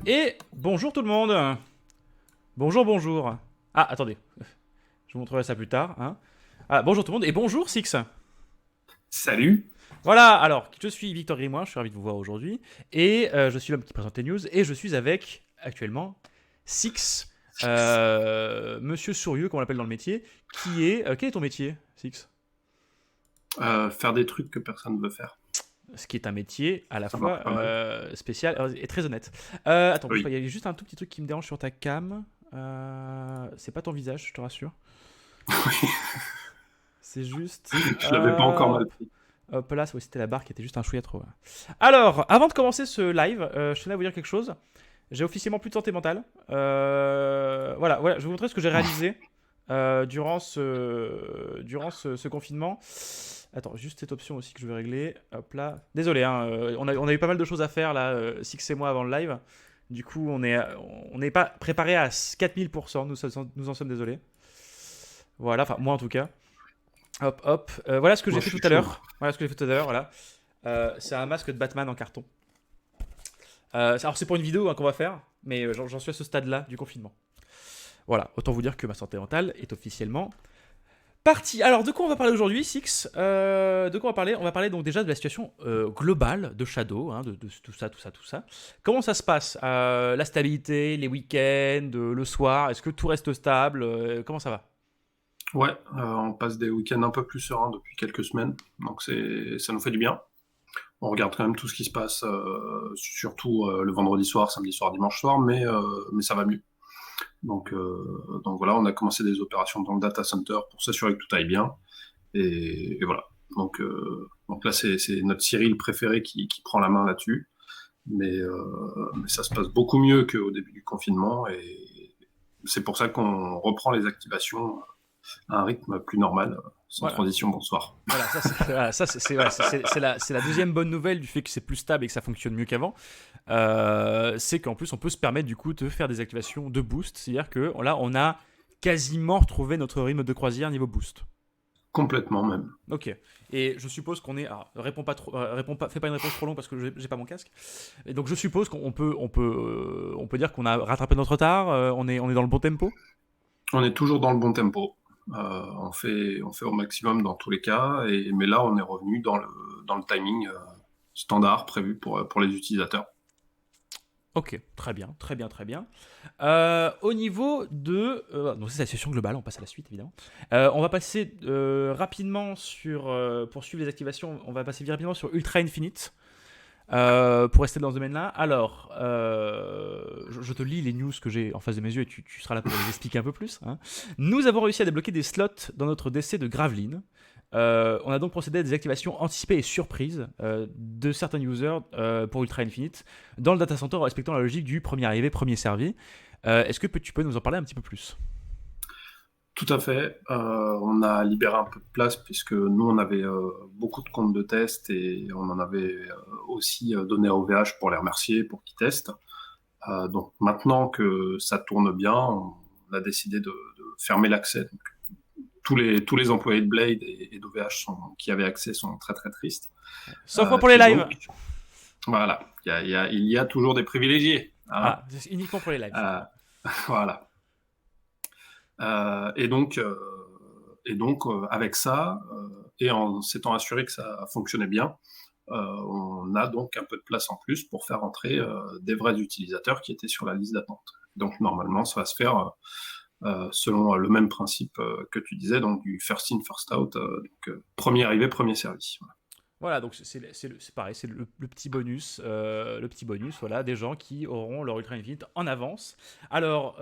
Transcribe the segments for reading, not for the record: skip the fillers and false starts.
Et bonjour tout le monde. Bonjour, bonjour. Ah, attendez. Je vous montrerai ça plus tard. Hein. Ah, bonjour tout le monde et bonjour Six. Salut. Voilà, alors, je suis Victor Grimoire, je suis ravi de vous voir aujourd'hui. Et je suis l'homme qui présente les news. Et je suis avec, actuellement, Six, Monsieur Sourieux, comme on l'appelle dans le métier, qui est... quel est ton métier, Six? Faire des trucs que personne ne veut faire. Ce qui est un métier à la Ça marche fois pas mal. spécial et très honnête. Attends, bouge pas, Oui. il y a juste un tout petit truc qui me dérange sur ta cam. C'est pas ton visage, je te rassure. C'est juste. Je l'avais pas encore mal pris. Hop là, c'était la barre qui était juste un chouïa trop. Voilà. Alors, avant de commencer ce live, je tenais à vous dire quelque chose. J'ai officiellement plus de santé mentale. Voilà, je vais vous montrer ce que j'ai réalisé durant ce confinement. Attends, juste cette option aussi que je vais régler. Hop là. Désolé, hein, on a eu pas mal de choses à faire là, Six et moi avant le live. Du coup, on n'est pas préparé à 4000%. Nous en sommes désolés. Voilà, enfin, moi en tout cas. Hop, hop. Voilà ce que Moi, j'ai je fait tout suis à chaud. l'heure. Voilà ce que j'ai fait tout à l'heure. Voilà. C'est un masque de Batman en carton. Alors, c'est pour une vidéo hein, qu'on va faire, mais j'en suis à ce stade-là du confinement. Voilà, autant vous dire que ma santé mentale est officiellement partie. Alors, de quoi on va parler aujourd'hui, Six De quoi on va parler? On va parler donc déjà de la situation globale de Shadow, hein, de tout ça, tout ça, tout ça. Comment ça se passe la stabilité, les week-ends, le soir, est-ce que tout reste stable comment ça va? Ouais, on passe des week-ends un peu plus sereins depuis quelques semaines, donc ça nous fait du bien. On regarde quand même tout ce qui se passe, surtout le vendredi soir, samedi soir, dimanche soir, mais ça va mieux. Donc voilà, on a commencé des opérations dans le data center pour s'assurer que tout aille bien, et voilà. Donc là, c'est notre Cyril préféré qui prend la main là-dessus. Mais ça se passe beaucoup mieux qu'au début du confinement et c'est pour ça qu'on reprend les activations à un rythme plus normal, sans Voilà. transition. Bonsoir. Voilà, c'est la deuxième bonne nouvelle du fait que c'est plus stable et que ça fonctionne mieux qu'avant. C'est qu'en plus, on peut se permettre du coup de faire des activations de boost. C'est-à-dire que là, on a quasiment retrouvé notre rythme de croisière niveau boost. Complètement même. Ok. Et je suppose qu'on est. Alors, réponds pas trop, fais pas une réponse trop longue parce que j'ai pas mon casque. Et donc, je suppose qu'on peut dire qu'on a rattrapé notre retard. On est dans le bon tempo. On est toujours dans le bon tempo. On fait au maximum dans tous les cas, mais là, on est revenu dans le timing standard prévu pour les utilisateurs. Ok, très bien, très bien, très bien. Au niveau de... donc c'est la situation globale, on passe à la suite évidemment. On va passer rapidement sur... pour suivre les activations, on va passer rapidement sur Ultra Infinite. Pour rester dans ce domaine-là. Alors, je te lis les news que j'ai en face de mes yeux et tu seras là pour les expliquer un peu plus. Hein. Nous avons réussi à débloquer des slots dans notre DC de Gravelines. On a donc procédé à des activations anticipées et surprises de certains users pour Ultra Infinite dans le data center en respectant la logique du premier arrivé, premier servi. Est-ce que tu peux nous en parler un petit peu plus? Tout à fait. On a libéré un peu de place puisque nous, on avait beaucoup de comptes de test et on en avait aussi donné à OVH pour les remercier, pour qu'ils testent. Donc maintenant que ça tourne bien, on a décidé de fermer l'accès. Donc, tous les employés de Blade et d'OVH qui avaient accès sont très très tristes. Sauf moi pour les Et lives. donc, voilà, il y a toujours des privilégiés. Hein. Ah, c'est uniquement pour les lives. Euh, voilà. Avec ça, et en s'étant assuré que ça fonctionnait bien, on a donc un peu de place en plus pour faire entrer des vrais utilisateurs qui étaient sur la liste d'attente. Donc normalement, ça va se faire selon le même principe que tu disais, donc du first in, first out, premier arrivé, premier servi. Voilà. Voilà, donc c'est pareil, c'est le petit bonus, voilà, des gens qui auront leur Ultra Infinite en avance. Alors,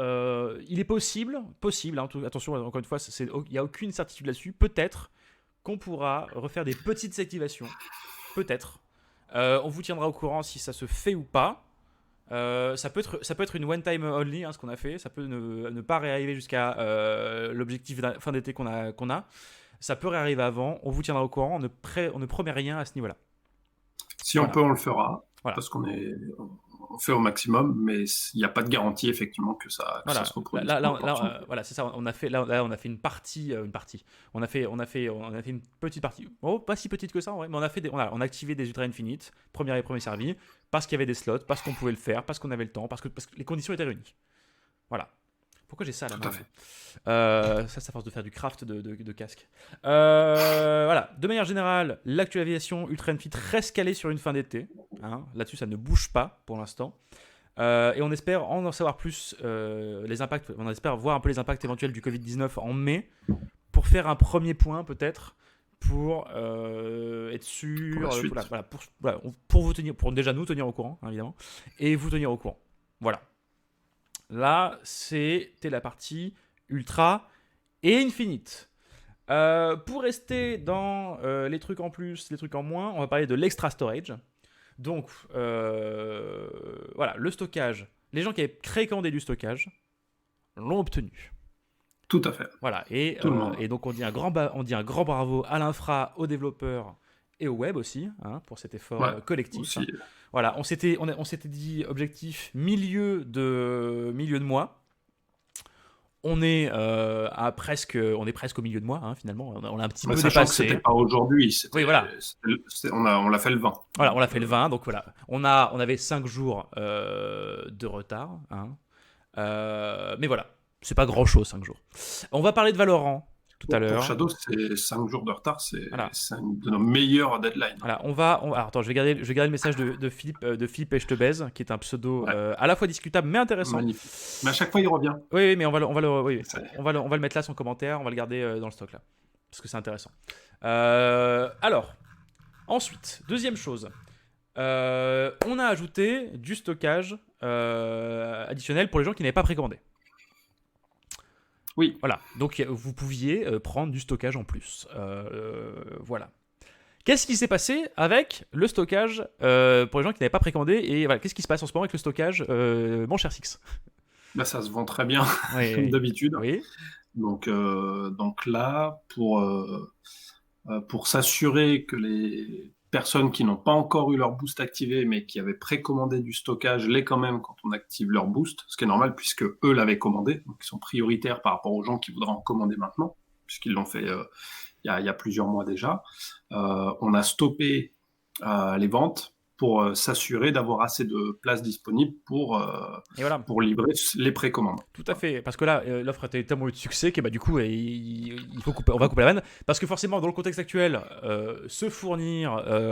il est possible, hein, attention, encore une fois, il n'y a aucune certitude là-dessus, peut-être qu'on pourra refaire des petites activations, peut-être. On vous tiendra au courant si ça se fait ou pas. Ça peut être une one time only, hein, ce qu'on a fait. Ça peut ne pas réarriver jusqu'à l'objectif fin d'été qu'on a. Ça peut réarriver avant. On vous tiendra au courant. On ne promet rien à ce niveau-là. Si on Voilà. peut, on le fera, Voilà. parce on fait au maximum, mais il n'y a pas de garantie effectivement que ça Voilà, se reproduise. voilà, c'est ça. On a fait, là, on a fait une partie. On a fait une petite partie. Oh, pas si petite que ça, en vrai, mais on a activé des Ultra Infinite, premier et premier servi, parce qu'il y avait des slots, parce qu'on pouvait le faire, parce qu'on avait le temps, parce que les conditions étaient réunies. Voilà. Pourquoi j'ai ça là? Tout à fait. Ça, c'est à force de faire du craft de casque. Voilà. De manière générale, l'actualisation Ultra Infinite reste calée sur une fin d'été. Hein. Là-dessus, ça ne bouge pas pour l'instant. Et on espère en savoir plus les impacts. On espère voir un peu les impacts éventuels du Covid-19 en mai pour faire un premier point peut-être pour être sûr. Pour la suite. Pour vous tenir, pour déjà nous tenir au courant, hein, évidemment, et vous tenir au courant. Voilà. Là, c'était la partie Ultra et Infinite. Pour rester dans les trucs en plus, les trucs en moins, on va parler de l'extra storage. Donc, voilà, le stockage. Les gens qui avaient précommandé du stockage l'ont obtenu. Tout à fait. Voilà, et donc on dit un grand bravo à l'infra, aux développeurs et au web aussi, hein, pour cet effort collectif. Aussi. Voilà, on s'était dit objectif milieu de mois. On est presque au milieu de mois, hein, finalement. On a un petit peu sachant dépassé. Que c'était pas aujourd'hui. Oui, voilà. On l'a fait le 20. Voilà, on l'a fait le 20. Donc voilà, on avait 5 jours de retard. Hein. Mais voilà, c'est pas grand chose, 5 jours. On va parler de Valorant tout à l'heure. Pour Shadow, c'est 5 jours de retard. C'est une de nos meilleures deadlines. Voilà, alors, attends, je vais garder le message de Philippe et je te baise, qui est un pseudo à la fois discutable mais intéressant. Magnifique. Mais à chaque fois, il revient. Oui, mais on va le mettre là, son commentaire, on va le garder dans le stock là, parce que c'est intéressant. Alors, ensuite, deuxième chose, on a ajouté du stockage additionnel pour les gens qui n'avaient pas précommandé. Oui. Voilà, donc vous pouviez prendre du stockage en plus. Voilà. Qu'est-ce qui s'est passé avec le stockage pour les gens qui n'avaient pas précommandé? Et voilà, qu'est-ce qui se passe en ce moment avec le stockage, mon cher Six? Ça se vend très bien, comme d'habitude. Oui. Donc là, pour s'assurer que les personnes qui n'ont pas encore eu leur boost activé, mais qui avaient précommandé du stockage, l'aient quand même quand on active leur boost, ce qui est normal puisque eux l'avaient commandé, donc ils sont prioritaires par rapport aux gens qui voudraient en commander maintenant, puisqu'ils l'ont fait il y a plusieurs mois déjà. On a stoppé les ventes pour s'assurer d'avoir assez de places disponibles pour livrer les précommandes. Tout à fait, parce que là, l'offre a tellement eu de succès que du coup, on va couper la vanne, parce que forcément, dans le contexte actuel, se fournir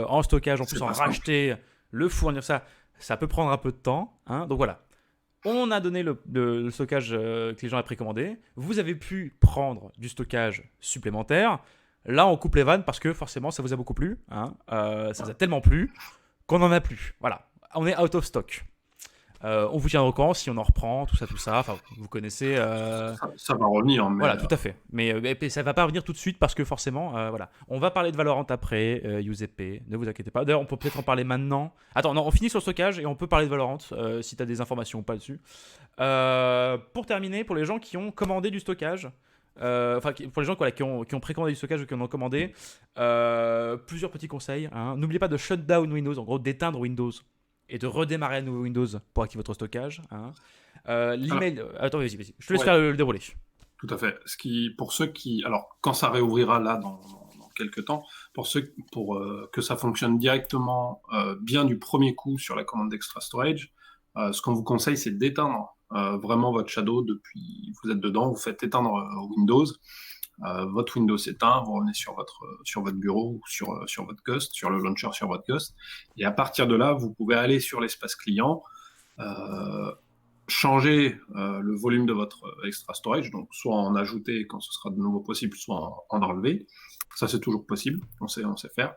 en stockage, en plus en racheter, le fournir, ça peut prendre un peu de temps. Hein, donc voilà, on a donné le stockage que les gens avaient précommandé, vous avez pu prendre du stockage supplémentaire. Là, on coupe les vannes parce que forcément, ça vous a beaucoup plu. Hein, ça vous a tellement plu qu'on n'en a plus. Voilà, on est out of stock. On vous tiendra au courant si on en reprend, tout ça. Enfin, vous connaissez. Ça va revenir. Mais voilà, tout à fait. Mais ça va pas revenir tout de suite parce que forcément, voilà. On va parler de Valorant après, UZP, ne vous inquiétez pas. D'ailleurs, on peut peut-être en parler maintenant. Attends, non, on finit sur le stockage et on peut parler de Valorant si tu as des informations ou pas dessus. Pour terminer, pour les gens qui ont commandé du stockage, pour les gens qui ont précommandé du stockage ou qui en ont commandé, plusieurs petits conseils. Hein. N'oubliez pas de shut down Windows, en gros d'éteindre Windows et de redémarrer à nouveau Windows pour activer votre stockage. Hein. L'email. Attends, vas-y. Je te laisse faire le déroulé. Tout à fait. Pour ceux qui. Alors, quand ça réouvrira là dans quelques temps, pour que ça fonctionne directement bien du premier coup sur la commande d'Extra Storage, ce qu'on vous conseille, c'est d'éteindre vraiment votre Shadow depuis. Vous êtes dedans, vous faites éteindre Windows. Votre Windows s'éteint, vous revenez sur votre bureau ou sur votre Ghost, sur le launcher sur votre Ghost. Et à partir de là, vous pouvez aller sur l'espace client, changer le volume de votre extra storage, donc soit en ajouter quand ce sera de nouveau possible, soit en enlever. Ça, c'est toujours possible, on sait faire.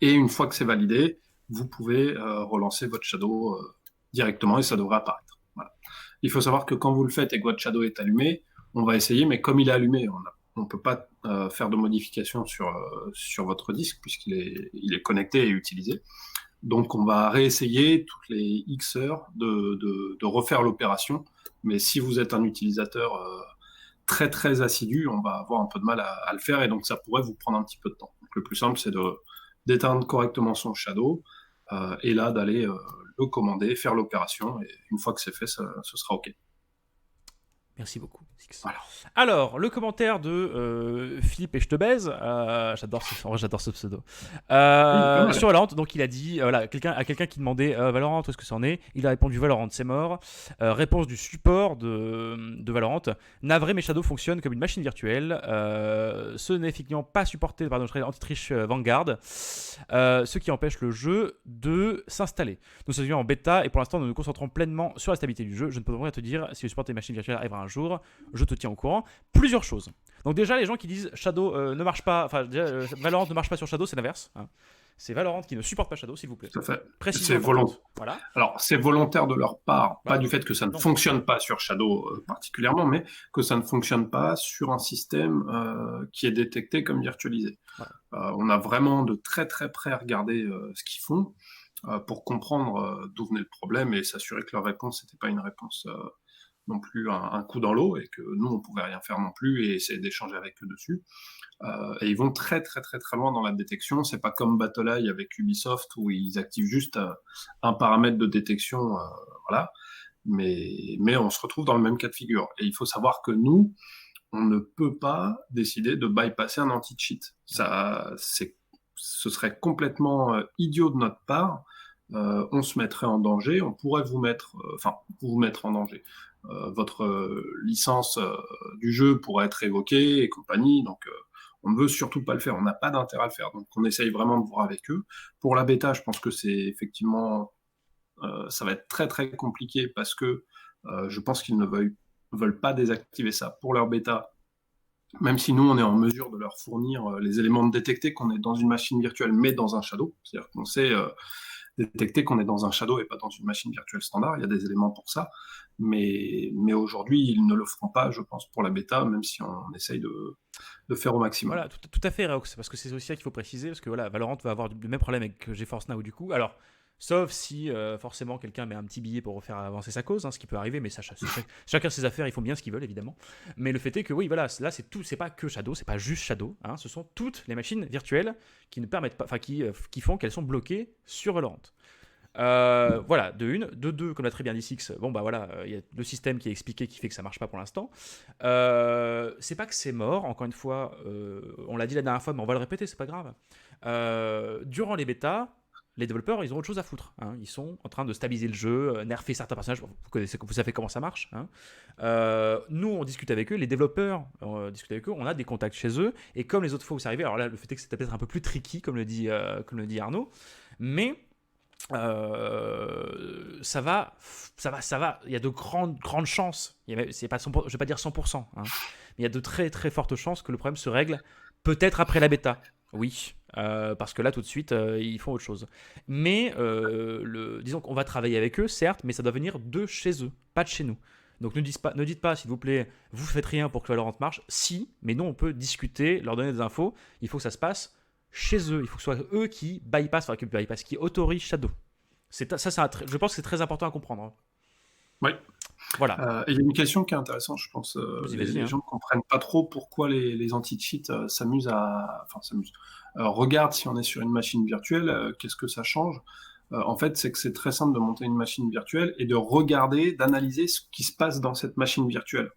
Et une fois que c'est validé, vous pouvez relancer votre Shadow directement et ça devrait apparaître. Voilà. Il faut savoir que quand vous le faites et que votre Shadow est allumé, on va essayer, mais comme il est allumé, on ne peut pas faire de modifications sur votre disque puisqu'il est connecté et utilisé. Donc, on va réessayer toutes les X heures de refaire l'opération. Mais si vous êtes un utilisateur très, très assidu, on va avoir un peu de mal à le faire et donc ça pourrait vous prendre un petit peu de temps. Donc, le plus simple, c'est d'éteindre correctement son Shadow, et là d'aller le commander, faire l'opération, et une fois que c'est fait, ce sera OK. Merci beaucoup, Six. Voilà. Alors, le commentaire de Philippe et je te baise. En vrai, j'adore ce pseudo. Oui, pas mal. Sur Valorant, donc il a dit voilà, quelqu'un qui demandait Valorant, où est-ce que ça en est. Il a répondu Valorant, c'est mort. Réponse du support de Valorant. Navré, mes Shadow fonctionnent comme une machine virtuelle. Ce n'est effectivement pas supporté par notre anti-triche Vanguard. Ce qui empêche le jeu de s'installer. Nous sommes en bêta et pour l'instant, nous nous concentrons pleinement sur la stabilité du jeu. Je ne peux rien te dire si le support des machines virtuelles arrivera un jour. Je te tiens au courant. Plusieurs choses. Donc déjà, les gens qui disent Shadow ne marche pas, enfin Valorant ne marche pas sur Shadow, c'est l'inverse. Hein. C'est Valorant qui ne supporte pas Shadow, s'il vous plaît. Tout à fait. Précision C'est importante. Voilà. Alors, c'est volontaire de leur part, Bah, pas du fait que ça ne non. fonctionne pas sur Shadow particulièrement, mais que ça ne fonctionne pas sur un système qui est détecté comme virtualisé. Voilà. On a vraiment de très très près regardé ce qu'ils font pour comprendre d'où venait le problème et s'assurer que leur réponse n'était pas une réponse non plus un coup dans l'eau et que nous, on pouvait rien faire non plus et essayer d'échanger avec eux dessus. Et ils vont très très très très loin dans la détection. C'est pas comme BattlEye avec Ubisoft où ils activent juste un paramètre de détection, voilà. Mais on se retrouve dans le même cas de figure. Et il faut savoir que nous, on ne peut pas décider de bypasser un anti-cheat. Ce serait complètement idiot de notre part. On se mettrait en danger. On pourrait vous mettre en danger. Votre licence du jeu pourrait être évoquée et compagnie. Donc, on ne veut surtout pas le faire. On n'a pas d'intérêt à le faire. Donc, on essaye vraiment de voir avec eux. Pour la bêta, je pense que c'est effectivement, ça va être très très compliqué parce que je pense qu'ils ne veulent pas désactiver ça pour leur bêta. Même si nous, on est en mesure de leur fournir les éléments de détecter qu'on est dans une machine virtuelle, mais dans un shadow. C'est-à-dire qu'on sait détecter qu'on est dans un shadow et pas dans une machine virtuelle standard. Il y a des éléments pour ça. Mais aujourd'hui, ils ne le feront pas, je pense, pour la bêta, même si on essaye de faire au maximum. Voilà, tout à fait, Reox, parce que c'est aussi ça qu'il faut préciser, parce que voilà, Valorant va avoir le même problème avec GeForce Now du coup. Alors, sauf si forcément quelqu'un met un petit billet pour faire avancer sa cause, hein, ce qui peut arriver, mais chacun ses affaires, ils font bien ce qu'ils veulent évidemment. Mais le fait est que oui, voilà, là c'est tout, c'est pas que Shadow, c'est pas juste Shadow, hein, ce sont toutes les machines virtuelles qui ne permettent pas, enfin qui font qu'elles sont bloquées sur Valorant. Voilà, de une. De deux, comme l'a très bien dit Six, bon bah voilà, il y a le système qui est expliqué qui fait que ça marche pas pour l'instant. C'est pas que c'est mort, encore une fois, on l'a dit la dernière fois, mais on va le répéter, c'est pas grave. Durant les bêtas, les développeurs, ils ont autre chose à foutre. Hein. Ils sont en train de stabiliser le jeu, nerfer certains personnages. Vous savez comment ça marche. Hein. Nous, on discute avec eux. Les développeurs, on discute avec eux. On a des contacts chez eux. Et comme les autres fois où c'est arrivé, alors là, le fait est que c'était peut-être un peu plus tricky, comme le dit Arnaud. Mais ça va. Il y a de grandes chances. C'est pas 100%, je vais pas dire 100%. Hein, mais il y a de très très fortes chances que le problème se règle peut-être après la bêta. Oui, parce que là tout de suite ils font autre chose. Mais disons qu'on va travailler avec eux, certes, mais ça doit venir de chez eux, pas de chez nous. Donc ne dites pas, s'il vous plaît, vous faites rien pour que Valorant marche. Si, mais nous on peut discuter, leur donner des infos. Il faut que ça se passe chez eux. Il faut que ce soit eux qui qui autorisent Shadow. Je pense que c'est très important à comprendre. Hein. Oui. Voilà. Il y a une question qui est intéressante, je pense. Les gens ne comprennent pas trop pourquoi les anti-cheats regardent si on est sur une machine virtuelle, qu'est-ce que ça change. En fait, c'est que c'est très simple de monter une machine virtuelle et de regarder, d'analyser ce qui se passe dans cette machine virtuelle.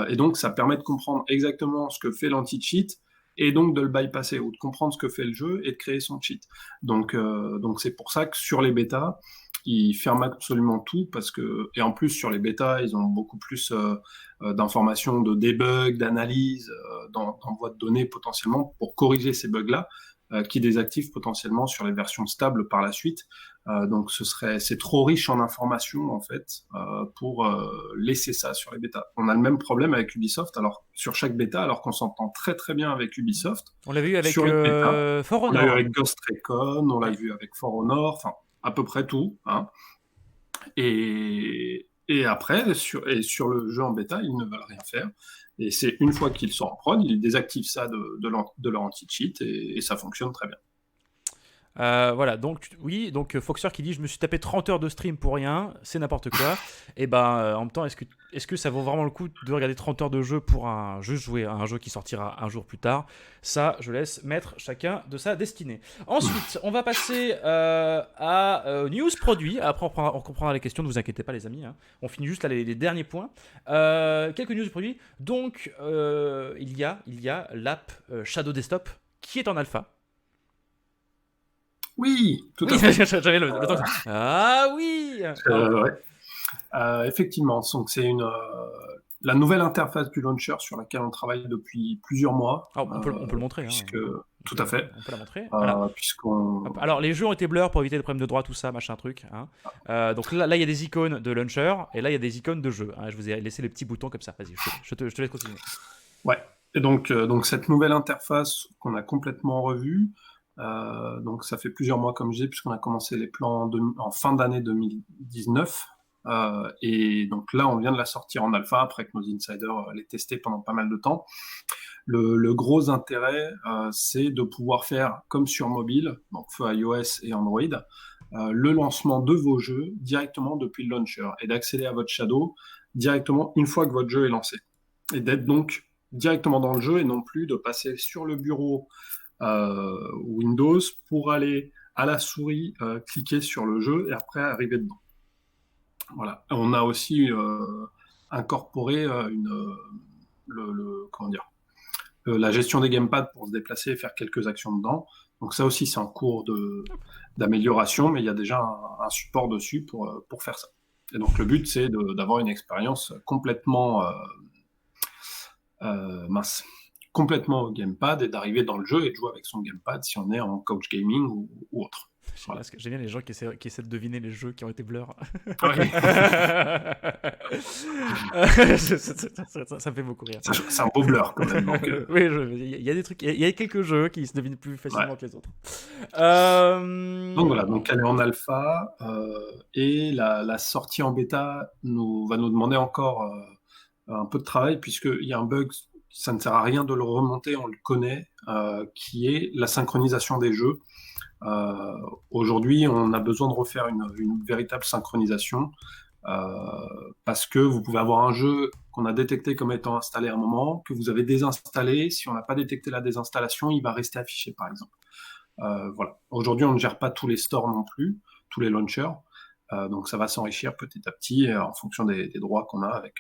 Et donc, ça permet de comprendre exactement ce que fait l'anti-cheat et donc de le bypasser ou de comprendre ce que fait le jeu et de créer son cheat. Donc c'est pour ça que sur les bêtas, ils ferment absolument tout et en plus sur les bêtas, ils ont beaucoup plus d'informations de debug, d'analyse, d'envoi de données potentiellement pour corriger ces bugs-là qui désactivent potentiellement sur les versions stables par la suite. Donc c'est trop riche en informations en fait pour laisser ça sur les bêtas. On a le même problème avec Ubisoft, alors sur chaque bêta, alors qu'on s'entend très très bien avec Ubisoft. On l'a vu avec For Honor. On l'a vu avec Ghost Recon, on l'a vu avec For Honor, enfin à peu près tout. Hein. Et après, sur le jeu en bêta, ils ne veulent rien faire. Et c'est une fois qu'ils sont en prod, ils désactivent ça de leur anti-cheat et ça fonctionne très bien. Voilà, donc oui, donc Foxer qui dit je me suis tapé 30 heures de stream pour rien, c'est n'importe quoi. Et ben en même temps, est-ce que ça vaut vraiment le coup de regarder 30 heures de jeu pour juste jouer à un jeu qui sortira un jour plus tard? Ça, je laisse mettre chacun de sa destinée. Ensuite, on va passer à news produits. Après, on comprendra les questions, ne vous inquiétez pas les amis, hein. On finit juste là les derniers points. Quelques news produits. Donc, il y a l'app Shadow Desktop qui est en alpha. Oui, tout Oui, à fait. j'avais le temps. Ah oui. Ouais. Effectivement, donc c'est la nouvelle interface du launcher sur laquelle on travaille depuis plusieurs mois. Alors, on peut le montrer. Puisque, Hein. tout à fait. On peut la montrer. Voilà. Puisqu'on... Alors, les jeux ont été blur pour éviter les problèmes de droit, tout ça, machin truc. Hein. Donc là, il y a des icônes de launcher et là, il y a des icônes de jeu. Hein. Je vous ai laissé les petits boutons comme ça. Vas-y, je te laisse continuer. Ouais. Et donc cette nouvelle interface qu'on a complètement revue, donc ça fait plusieurs mois, comme je dis, puisqu'on a commencé les plans en fin d'année 2019. Et donc là, on vient de la sortir en alpha après que nos insiders l'aient testé pendant pas mal de temps. Le gros intérêt, c'est de pouvoir faire comme sur mobile, donc feu iOS et Android, le lancement de vos jeux directement depuis le launcher et d'accéder à votre Shadow directement une fois que votre jeu est lancé. Et d'être donc directement dans le jeu et non plus de passer sur le bureau Windows pour aller à la souris cliquer sur le jeu et après arriver dedans. Voilà. On a aussi incorporé comment dire, la gestion des gamepads pour se déplacer et faire quelques actions dedans. Donc ça aussi, c'est en cours d'amélioration, mais il y a déjà un support dessus pour faire ça. Et donc le but, c'est d'avoir une expérience complètement complètement au gamepad et d'arriver dans le jeu et de jouer avec son gamepad si on est en couch gaming ou autre. Voilà. J'aime bien les gens qui essaient de deviner les jeux qui ont été blur. Ouais. Ça me fait beaucoup rire. C'est un beau blur quand même. Donc, oui, il y a des trucs, il y a quelques jeux qui se devinent plus facilement que les autres. Donc voilà, donc elle est en alpha et la sortie en bêta va nous demander encore un peu de travail puisqu'il y a un bug, ça ne sert à rien de le remonter, on le connaît, qui est la synchronisation des jeux. Aujourd'hui, on a besoin de refaire une véritable synchronisation parce que vous pouvez avoir un jeu qu'on a détecté comme étant installé à un moment, que vous avez désinstallé. Si on n'a pas détecté la désinstallation, il va rester affiché, par exemple. Voilà. Aujourd'hui, on ne gère pas tous les stores non plus, tous les launchers. Donc, ça va s'enrichir petit à petit en fonction des droits qu'on a avec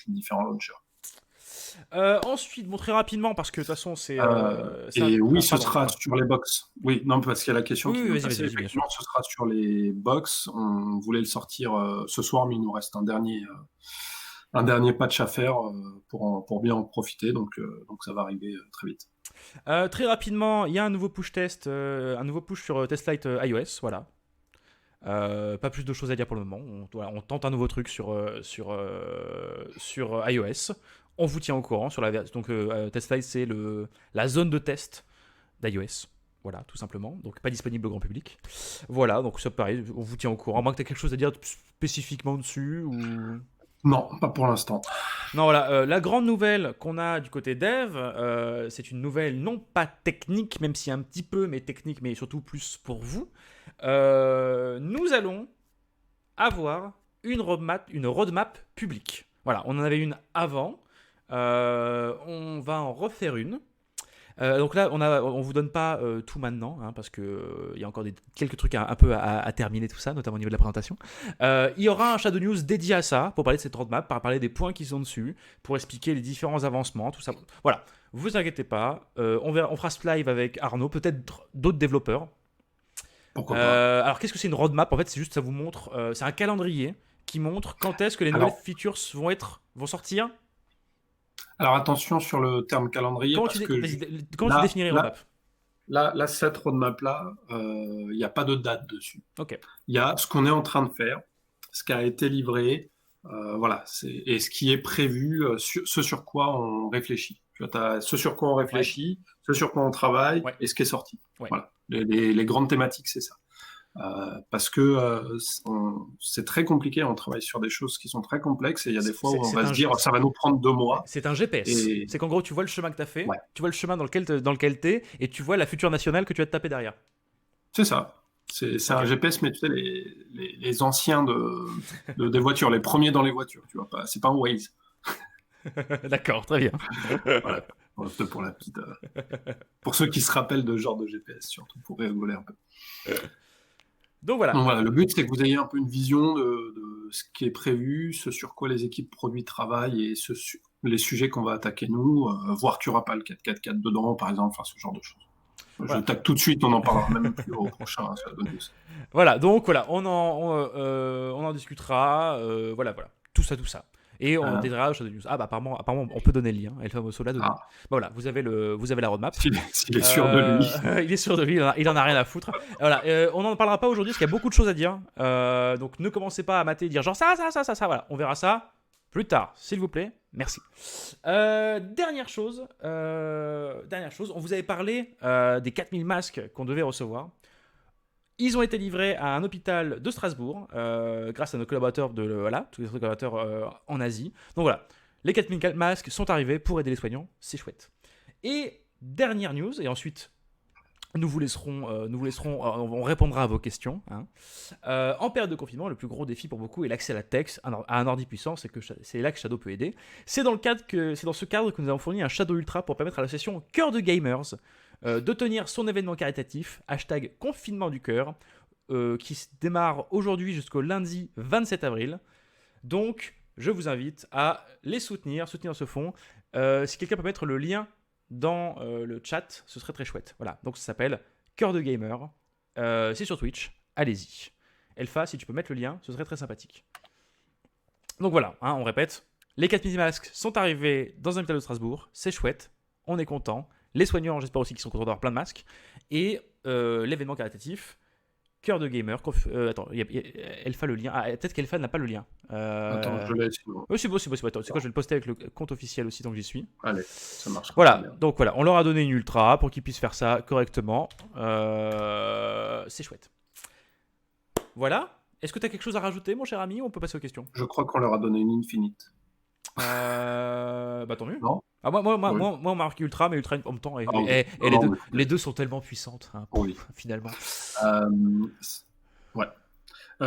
les différents launchers. Ensuite, bon, très rapidement, parce que de toute façon, c'est. Et oui, ce sera sur les box. Oui, non, parce qu'il y a la question qui vas-y, passer. bien sûr. Ce sera sur les box. On voulait le sortir ce soir, mais il nous reste un dernier patch à faire pour bien en profiter. Donc ça va arriver très vite. Très rapidement, il y a un nouveau push test, un nouveau push sur TestLite iOS, voilà. Pas plus de choses à dire pour le moment. On tente un nouveau truc sur iOS. On vous tient au courant sur la version. Donc TestLite, c'est la zone de test d'iOS. Voilà, tout simplement. Donc pas disponible au grand public. Voilà, donc ça pareil, on vous tient au courant. À moins que tu aies quelque chose à dire spécifiquement dessus ou... Non, pas pour l'instant. Non, voilà, la grande nouvelle qu'on a du côté dev, c'est une nouvelle non pas technique, même si un petit peu, mais technique, mais surtout plus pour vous. Nous allons avoir une roadmap publique. Voilà, on en avait une avant. On va en refaire une. Donc là, on vous donne pas tout maintenant, hein, parce que il y a encore quelques trucs un peu à terminer tout ça, notamment au niveau de la présentation. Il y aura un Shadow News dédié à ça, pour parler de cette roadmap, pour parler des points qui sont dessus, pour expliquer les différents avancements, tout ça. Voilà, vous inquiétez pas, on fera ce live avec Arnaud, peut-être d'autres développeurs. Pourquoi pas. Alors qu'est-ce que c'est une roadmap? En fait, c'est juste ça vous montre, c'est un calendrier qui montre quand est-ce que les nouvelles features vont sortir. Alors attention sur le terme calendrier. Comment tu définirais roadmap? Là, cette roadmap-là, il n'y a pas de date dessus. Ok. Il y a ce qu'on est en train de faire, ce qui a été livré, voilà, et ce qui est prévu, ce sur quoi on réfléchit. Tu as ce sur quoi on réfléchit, ce sur quoi on travaille, et ce qui est sorti. Ouais. Voilà. Les grandes thématiques, c'est ça. Parce que c'est très compliqué, on travaille sur des choses qui sont très complexes et il y a des fois où on va se dire ça va nous prendre 2 mois. C'est un GPS. C'est qu'en gros tu vois le chemin que tu as fait, ouais. Tu vois le chemin dans lequel tu es et tu vois la future nationale que tu vas te taper derrière. C'est ça. C'est un Ok. GPS, mais tu sais, les anciens des voitures, les premiers dans les voitures, tu vois pas. C'est pas un Waze. D'accord, très bien. Voilà. Voilà, c'était pour la petite. Pour ceux qui se rappellent de ce genre de GPS, surtout pour rigoler un peu. Donc voilà. Donc voilà, le but, c'est que vous ayez un peu une vision de ce qui est prévu, ce sur quoi les équipes produits travaillent et les sujets qu'on va attaquer nous, voir qu'il n'y aura pas le 4-4-4 dedans, par exemple, enfin ce genre de choses. Je Voilà. tac tout de suite, on en parlera même plus au prochain Shadow News. Voilà, donc voilà, on en discutera. Voilà, voilà. Tout ça, tout ça. Et on Euh, détaillera Shadow News. Ah, bah, apparemment, on peut donner le lien. El Famoso l'a donné. ah, Bah, voilà, vous avez la roadmap. s'il est sûr de lui. Il est sûr de lui, il en a rien à foutre. Voilà, on n'en parlera pas aujourd'hui parce qu'il y a beaucoup de choses à dire. Donc ne commencez pas à mater et dire genre ça. Voilà, on verra ça plus tard, s'il vous plaît. Merci. Dernière chose, on vous avait parlé des 4000 masques qu'on devait recevoir. Ils ont été livrés à un hôpital de Strasbourg grâce à nos collaborateurs voilà, tous les collaborateurs en Asie. Donc voilà, les 4000 masques sont arrivés pour aider les soignants, c'est chouette. Et dernière news, et ensuite on répondra à vos questions. Hein. En période de confinement, le plus gros défi pour beaucoup est l'accès à la tech, à un ordi puissant, c'est là que Shadow peut aider. C'est dans ce cadre que nous avons fourni un Shadow Ultra pour permettre à l'association Cœur de Gamers de tenir son événement caritatif, hashtag confinement du cœur, qui se démarre aujourd'hui jusqu'au lundi 27 avril. Donc, je vous invite à les soutenir ce fonds. Si quelqu'un peut mettre le lien dans le chat, ce serait très chouette. Voilà, donc ça s'appelle Cœur de Gamer. C'est sur Twitch, allez-y. Elfa, si tu peux mettre le lien, ce serait très sympathique. Donc voilà, hein, on répète. Les 4000 masques sont arrivés dans un hôpital de Strasbourg, c'est chouette, on est content. Les soignants, j'espère aussi qu'ils sont contents d'avoir plein de masques. Et l'événement caritatif, Cœur de Gamer. Attends, Elfa le lien. Ah, peut-être qu'Elfa n'a pas le lien. Attends, je l'ai sinon. Oui, c'est beau. Attends, c'est quoi, je vais le poster avec le compte officiel aussi, donc j'y suis. Allez, ça marchera très Voilà, bien. donc voilà, on leur a donné une ultra pour qu'ils puissent faire ça correctement. C'est chouette. Voilà. Est-ce que tu as quelque chose à rajouter, mon cher ami, ou on peut passer aux questions? Je crois qu'on leur a donné une infinite. Bah tant mieux. Non? Ah, Oui. on m'a marqué Ultra, mais Ultra en même temps. Et, Ah, ok. et- Non, et non, mais les deux sont tellement puissantes, hein, oui. finalement. Euh, ouais.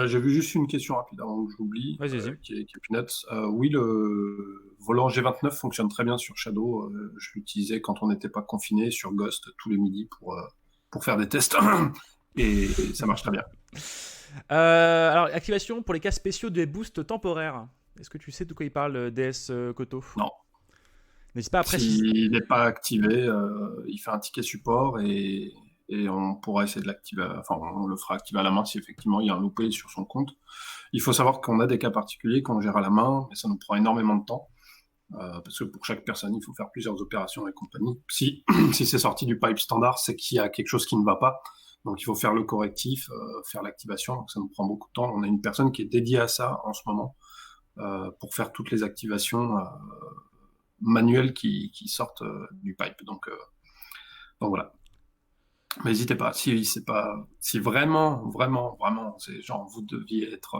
J'ai vu juste une question rapide avant que j'oublie, Vas-y. qui est peanuts. Oui, le volant G29 fonctionne très bien sur Shadow. Je l'utilisais quand on n'était pas confiné sur Ghost tous les midis pour faire des tests. Et ça marche très bien. Alors, activation pour les cas spéciaux des boosts temporaires. Est-ce que tu sais de quoi il parle, DS Koto? Non. N'hésite pas à préciser. S'il n'est pas activé, il fait un ticket support et on pourra essayer de l'activer. Enfin, on le fera activer à la main si effectivement il y a un loupé sur son compte. Il faut savoir qu'on a des cas particuliers qu'on gère à la main, mais ça nous prend énormément de temps. Parce que pour chaque personne, il faut faire plusieurs opérations et compagnie. Si, si c'est sorti du pipe standard, c'est qu'il y a quelque chose qui ne va pas. Donc il faut faire le correctif, faire l'activation. Donc ça nous prend beaucoup de temps. On a une personne qui est dédiée à ça en ce moment pour faire toutes les activations manuelles qui sortent du pipe. Donc voilà. Mais n'hésitez pas. Si vraiment, c'est genre vous deviez être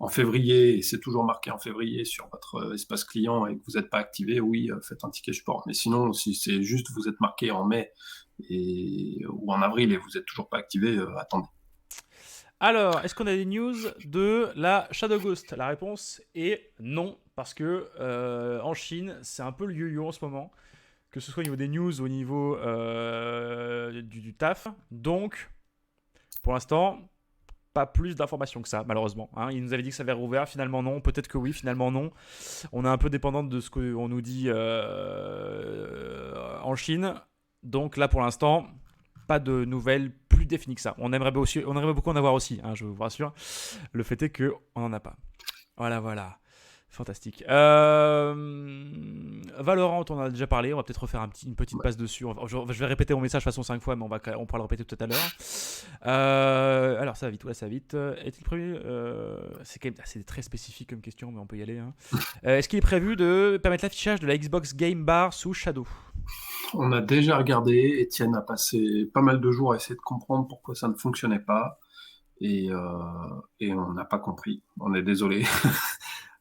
en février et c'est toujours marqué en février sur votre espace client et que vous n'êtes pas activé, oui, faites un ticket support. Mais sinon, si c'est juste vous êtes marqué en mai ou en avril et vous n'êtes toujours pas activé, attendez. Alors, est-ce qu'on a des news de la Shadow Ghost? La réponse est non, parce que en Chine, c'est un peu le yo-yo en ce moment, que ce soit au niveau des news ou au niveau du taf. Donc, pour l'instant, pas plus d'informations que ça, malheureusement. Hein. Il nous avait dit que ça avait rouvert, finalement non. Peut-être que oui, finalement non. On est un peu dépendant de ce qu'on nous dit en Chine. Donc là, pour l'instant, pas de nouvelles plus définies que ça. On aimerait beaucoup en avoir aussi, hein, je vous rassure. Le fait est qu'on n'en a pas. Voilà. Fantastique. Valorant, on en a déjà parlé. On va peut-être refaire une petite passe dessus. Je vais répéter mon message façon 5 fois, mais on pourra le répéter tout à l'heure. Alors, ça va vite. Est-il prévu c'est très spécifique comme question, mais on peut y aller. Hein. Est-ce qu'il est prévu de permettre l'affichage de la Xbox Game Bar sous Shadow? On a déjà regardé. Étienne a passé pas mal de jours à essayer de comprendre pourquoi ça ne fonctionnait pas et, on n'a pas compris. On est désolé.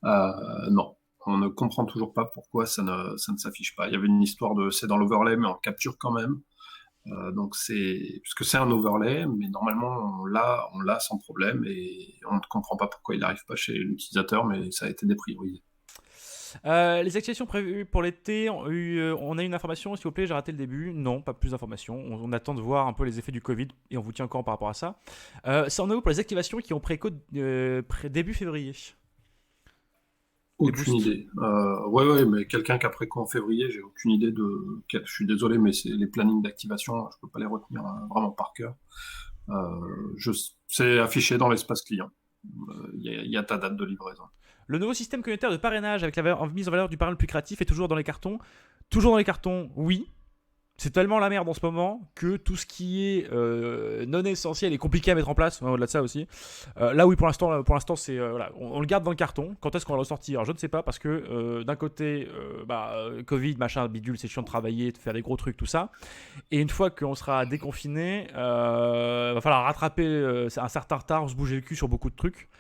Non, on ne comprend toujours pas pourquoi ça ne s'affiche pas. Il y avait une histoire de c'est dans l'overlay, mais on le capture quand même. Donc puisque c'est un overlay, mais normalement on l'a sans problème et on ne comprend pas pourquoi il n'arrive pas chez l'utilisateur, mais ça a été dépriorisé. Les activations prévues pour l'été, on a une information, s'il vous plaît, j'ai raté le début. Non, pas plus d'informations. On attend de voir un peu les effets du Covid et on vous tient encore par rapport à ça. Ça en est où pour les activations qui ont début février? Aucune idée. Ouais, mais quelqu'un qui a préco en février, j'ai aucune idée de. Je suis désolé, mais c'est les plannings d'activation, je peux pas les retenir vraiment par cœur. C'est affiché dans l'espace client. Il y a ta date de livraison. Le nouveau système communautaire de parrainage avec la mise en valeur du parrain le plus créatif est toujours dans les cartons. Toujours dans les cartons, oui. C'est tellement la merde en ce moment que tout ce qui est non essentiel est compliqué à mettre en place, au-delà de ça aussi. Là oui, pour l'instant c'est, voilà, on le garde dans le carton. Quand est-ce qu'on va le ressortir? Je ne sais pas, parce que d'un côté, Covid, machin, bidule, c'est chiant de travailler, de faire des gros trucs, tout ça. Et une fois qu'on sera déconfiné, va falloir rattraper un certain retard, se bouger le cul sur beaucoup de trucs.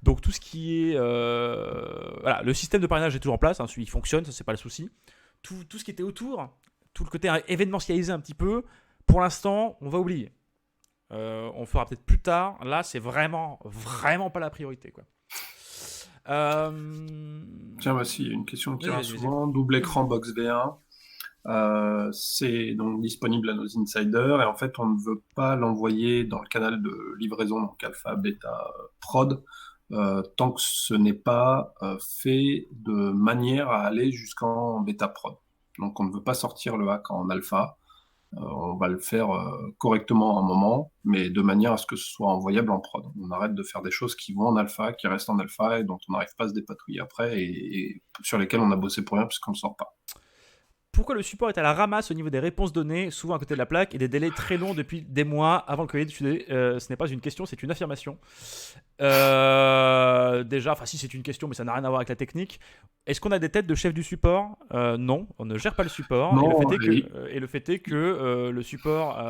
Donc tout ce qui est... voilà, le système de parrainage est toujours en place, hein, il fonctionne, ça c'est pas le souci. Tout ce qui était autour, tout le côté événementialisé un petit peu, pour l'instant, on va oublier. On fera peut-être plus tard. Là, c'est vraiment pas la priorité, quoi. Tiens, voici une question qui revient souvent. Double écran Box V1. C'est donc disponible à nos insiders et en fait, on ne veut pas l'envoyer dans le canal de livraison, donc alpha, bêta, prod, tant que ce n'est pas fait de manière à aller jusqu'en bêta prod. Donc on ne veut pas sortir le hack en alpha, on va le faire correctement à un moment, mais de manière à ce que ce soit envoyable en prod. On arrête de faire des choses qui vont en alpha, qui restent en alpha et dont on n'arrive pas à se dépatouiller après et sur lesquelles on a bossé pour rien puisqu'on ne sort pas. Pourquoi le support est à la ramasse au niveau des réponses données, souvent à côté de la plaque, et des délais très longs depuis des mois avant le Covid? Ce n'est pas une question, c'est une affirmation. Déjà, enfin si c'est une question, mais ça n'a rien à voir avec la technique. Est-ce qu'on a des têtes de chef du support? Non, on ne gère pas le support. Non, et le fait est que le support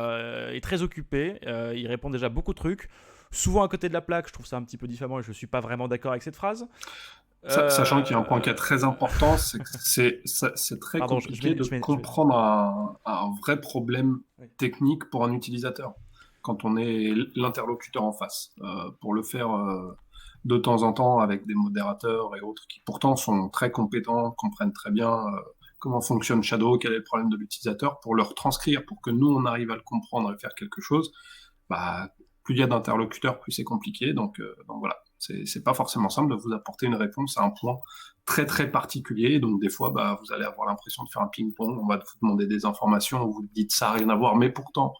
est très occupé. Il répond déjà à beaucoup de trucs. Souvent à côté de la plaque, je trouve ça un petit peu diffamant et je ne suis pas vraiment d'accord avec cette phrase. Sachant qu'il y a un point qui est très important, c'est que c'est très compliqué de comprendre un vrai problème technique pour un utilisateur quand on est l'interlocuteur en face. Pour le faire de temps en temps avec des modérateurs et autres qui pourtant sont très compétents, comprennent très bien comment fonctionne Shadow, quel est le problème de l'utilisateur, pour le retranscrire, pour que nous on arrive à le comprendre et faire quelque chose, plus il y a d'interlocuteurs, plus c'est compliqué. Donc voilà. C'est pas forcément simple de vous apporter une réponse à un point très très particulier. Donc des fois, vous allez avoir l'impression de faire un ping-pong. On va vous demander des informations, vous dites ça n'a rien à voir, mais pourtant,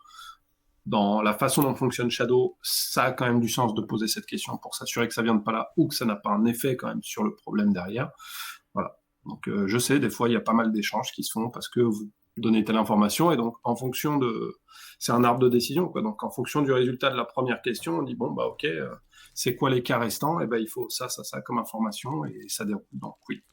dans la façon dont fonctionne Shadow, ça a quand même du sens de poser cette question pour s'assurer que ça vient de pas là ou que ça n'a pas un effet quand même sur le problème derrière. Voilà. Donc je sais, des fois, il y a pas mal d'échanges qui se font parce que vous donnez telle information et donc en fonction de... C'est un arbre de décision, quoi. Donc en fonction du résultat de la première question, on dit ok, c'est quoi les cas restants? Et il faut ça comme information et ça déroule. Donc oui.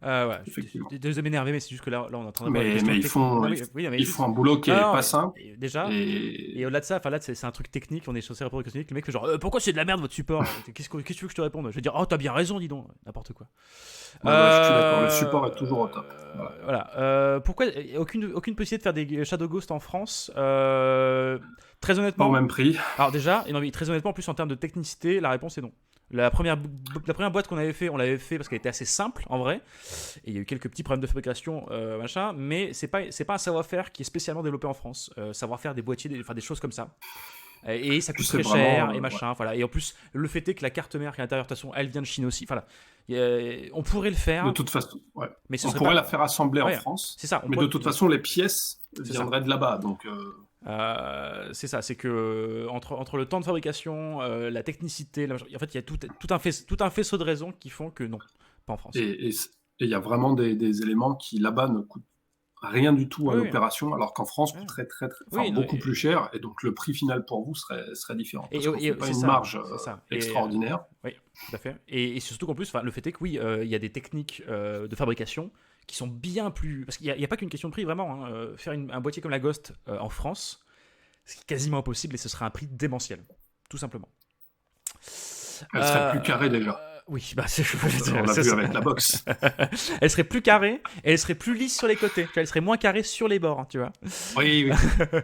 Ouais, je suis désolé de m'énerver, mais c'est juste que là on est en train de mais ils font un boulot qui est pas simple. Déjà, et au-delà de ça, là c'est un truc technique, on est censé répondre aux questions techniques. Le mec fait genre pourquoi c'est de la merde votre support? Qu'est-ce que tu veux que je te réponde? Je vais dire t'as bien raison, dis donc, n'importe quoi. Je suis d'accord, le support est toujours au top. Voilà. Pourquoi aucune possibilité de faire des Shadow Ghost en France? Très honnêtement. Pas au même prix. Alors déjà, très honnêtement, en plus en termes de technicité, la réponse est non. La première boîte qu'on avait fait, on l'avait fait parce qu'elle était assez simple en vrai. Et il y a eu quelques petits problèmes de fabrication, machin. Mais c'est pas un savoir-faire qui est spécialement développé en France. Savoir-faire des boîtiers, des choses comme ça. Et ça coûte très cher et machin. Ouais. Voilà. Et en plus, le fait est que la carte mère qui est à l'intérieur, de toute façon, elle vient de Chine aussi. Voilà. On pourrait le faire. De toute façon, ouais. Mais on pourrait la faire assembler en France. C'est ça. Mais de toute façon, les pièces viendraient de là-bas. Donc. C'est ça, c'est que entre le temps de fabrication, la technicité, en fait, il y a tout un faisceau de raisons qui font que non, pas en France. Et il y a vraiment des éléments qui là-bas ne coûtent rien du tout à l'opération, alors qu'en France coûterait beaucoup plus cher, et donc le prix final pour vous serait différent. Parce qu'on fait pas une marge extraordinaire. Oui, tout à fait. Et surtout qu'en plus, le fait est que oui, il y a des techniques de fabrication qui sont bien plus... Parce qu'il n'y a pas qu'une question de prix, vraiment. Faire un boîtier comme la Ghost en France, c'est quasiment impossible et ce serait un prix démentiel, tout simplement. Elle serait plus carrée déjà. Oui, bah On l'a vu avec la boxe. Elle serait plus carrée et elle serait plus lisse sur les côtés. Tu vois, elle serait moins carrée sur les bords, hein, tu vois. Oui, oui.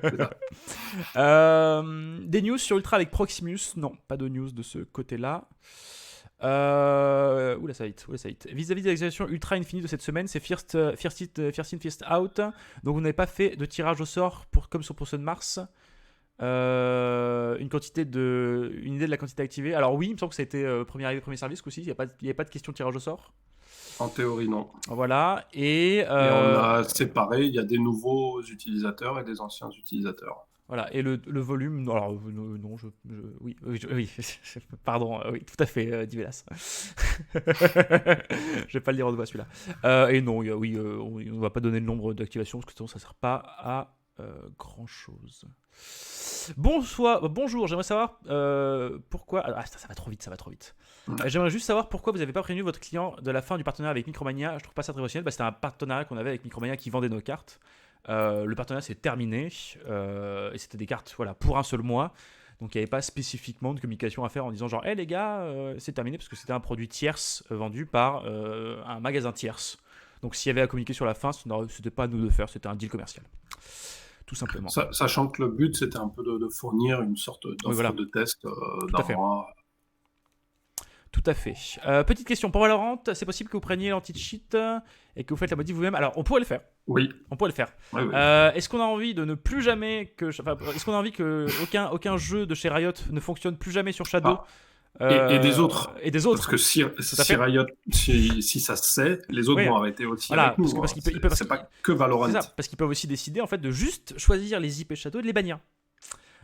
C'est ça. Des news sur Ultra avec Proximus? Non, pas de news de ce côté-là. Oula, ça va vite. Vis-à-vis de l'examination Ultra Infinite de cette semaine, c'est First In, First Out. Donc vous n'avez pas fait de tirage au sort comme pour ceux de mars. Une idée de la quantité activée. Alors oui, il me semble que ça a été premier arrivé, premier service aussi. Il n'y avait pas de question de tirage au sort. En théorie, non. Voilà. Et on a séparé, il y a des nouveaux utilisateurs et des anciens utilisateurs. Voilà, et le volume, non, alors non, oui, pardon, oui, tout à fait, Divelas. Je vais pas le dire en voix celui-là. Et non, on ne va pas donner le nombre d'activations parce que sinon ça sert pas à grand chose. Bonjour, j'aimerais savoir pourquoi. Ah, ça va trop vite. J'aimerais juste savoir pourquoi vous n'avez pas prévenu votre client de la fin du partenariat avec Micromania. Je trouve pas ça très professionnel. C'était un partenariat qu'on avait avec Micromania qui vendait nos cartes. Le partenariat s'est terminé et c'était des cartes pour un seul mois, donc il n'y avait pas spécifiquement de communication à faire en disant genre les gars c'est terminé, parce que c'était un produit tierce vendu par un magasin tierce, donc s'il y avait à communiquer sur la fin, c'était pas à nous de faire, c'était un deal commercial tout simplement. Sachant que le but c'était un peu de fournir une sorte d'offre de test d'un mois. Tout à fait. Petite question pour Valorant, c'est possible que vous preniez l'anti-cheat et que vous faites la modif vous-même? Alors on pourrait le faire. Oui. On pourrait le faire. Oui. Est-ce qu'on a envie de ne plus jamais est-ce qu'on a envie que aucun jeu de chez Riot ne fonctionne plus jamais sur Shadow? Et des autres. Et des autres. Parce que si Riot, si ça se sait, les autres vont arrêter aussi avec nous. Parce c'est pas que Valorant. C'est ça, parce qu'ils peuvent aussi décider en fait de juste choisir les IP Shadow et de les bannir.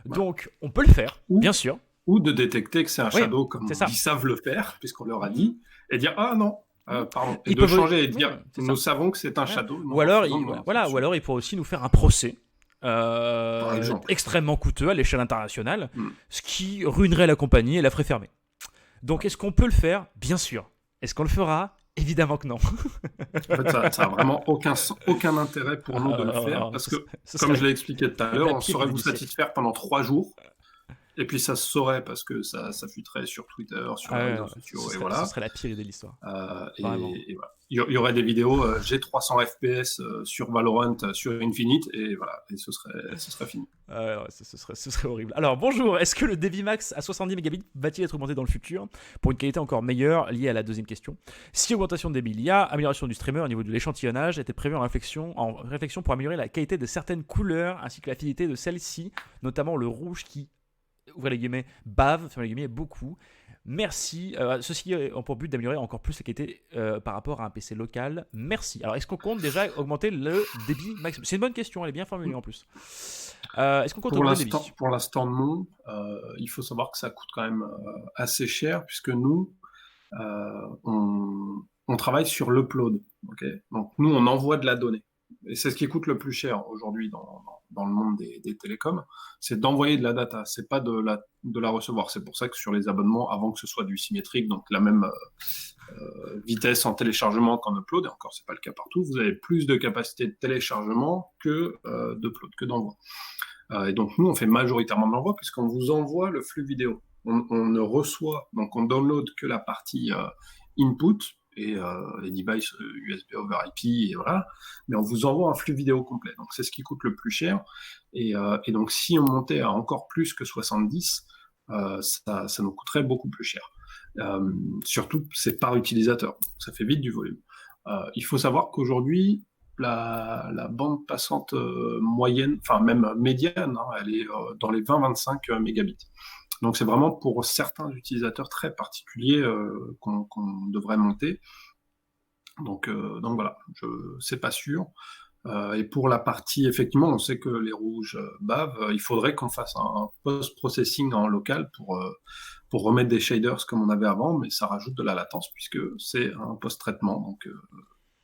Voilà. Donc on peut le faire, bien sûr. Ou de détecter que c'est un Shadow comme ils savent le faire, puisqu'on leur a dit, et dire ah non, pardon, et de changer et dire nous savons que c'est un Shadow. Ou alors il pourrait aussi nous faire un procès extrêmement coûteux à l'échelle internationale, ce qui ruinerait la compagnie et la ferait fermer. Donc est-ce qu'on peut le faire? Bien sûr. Est-ce qu'on le fera? Évidemment que non. En fait, ça n'a vraiment aucun intérêt pour nous de le faire, parce que, comme je l'ai expliqué tout à l'heure, on saurait vous satisfaire pendant 3 jours. Et puis ça se saurait parce que ça fuiterait sur Twitter, sur les réseaux sociaux, et voilà. Ce serait la pire idée de l'histoire. Et voilà. Il y aurait des vidéos G300 FPS sur Valorant, sur Infinite, et voilà, et ce serait fini. Ce serait horrible. Alors bonjour, est-ce que le débit max à 70 mégabits va-t-il être augmenté dans le futur pour une qualité encore meilleure, liée à la deuxième question? Si augmentation de débit il y a, amélioration du streamer au niveau de l'échantillonnage était prévue en réflexion pour améliorer la qualité de certaines couleurs ainsi que la fidélité de celles-ci, notamment le rouge qui, ouvrez les guillemets, bave, fermez les guillemets, beaucoup. Merci. Ceci a pour but d'améliorer encore plus la qualité par rapport à un PC local. Merci. Alors, est-ce qu'on compte déjà augmenter le débit maximum? C'est une bonne question, elle est bien formulée en plus. Est-ce qu'on compte augmenter le débit? Pour l'instant, non. Il faut savoir que ça coûte quand même assez cher, puisque nous, on travaille sur l'upload. Okay, donc, nous, on envoie de la donnée. Et c'est ce qui coûte le plus cher aujourd'hui dans le monde des télécoms, c'est d'envoyer de la data, c'est pas de la recevoir. C'est pour ça que sur les abonnements, avant que ce soit du symétrique, donc la même vitesse en téléchargement qu'en upload, et encore c'est pas le cas partout, vous avez plus de capacité de téléchargement que d'upload, que d'envoi. Et donc nous, on fait majoritairement de l'envoi puisqu'on vous envoie le flux vidéo. On ne reçoit, donc on download que la partie input, et les devices USB over IP, et voilà, mais on vous envoie un flux vidéo complet. Donc c'est ce qui coûte le plus cher. Et donc si on montait à encore plus que 70, ça nous coûterait beaucoup plus cher. Surtout, c'est par utilisateur. Donc, ça fait vite du volume. Il faut savoir qu'aujourd'hui, la bande passante moyenne, enfin même médiane, elle est dans les 20-25 mégabits. Donc c'est vraiment pour certains utilisateurs très particuliers qu'on devrait monter. Donc voilà, c'est pas sûr. Et pour la partie, effectivement, on sait que les rouges bavent. Il faudrait qu'on fasse un post-processing en local pour remettre des shaders comme on avait avant, mais ça rajoute de la latence puisque c'est un post-traitement.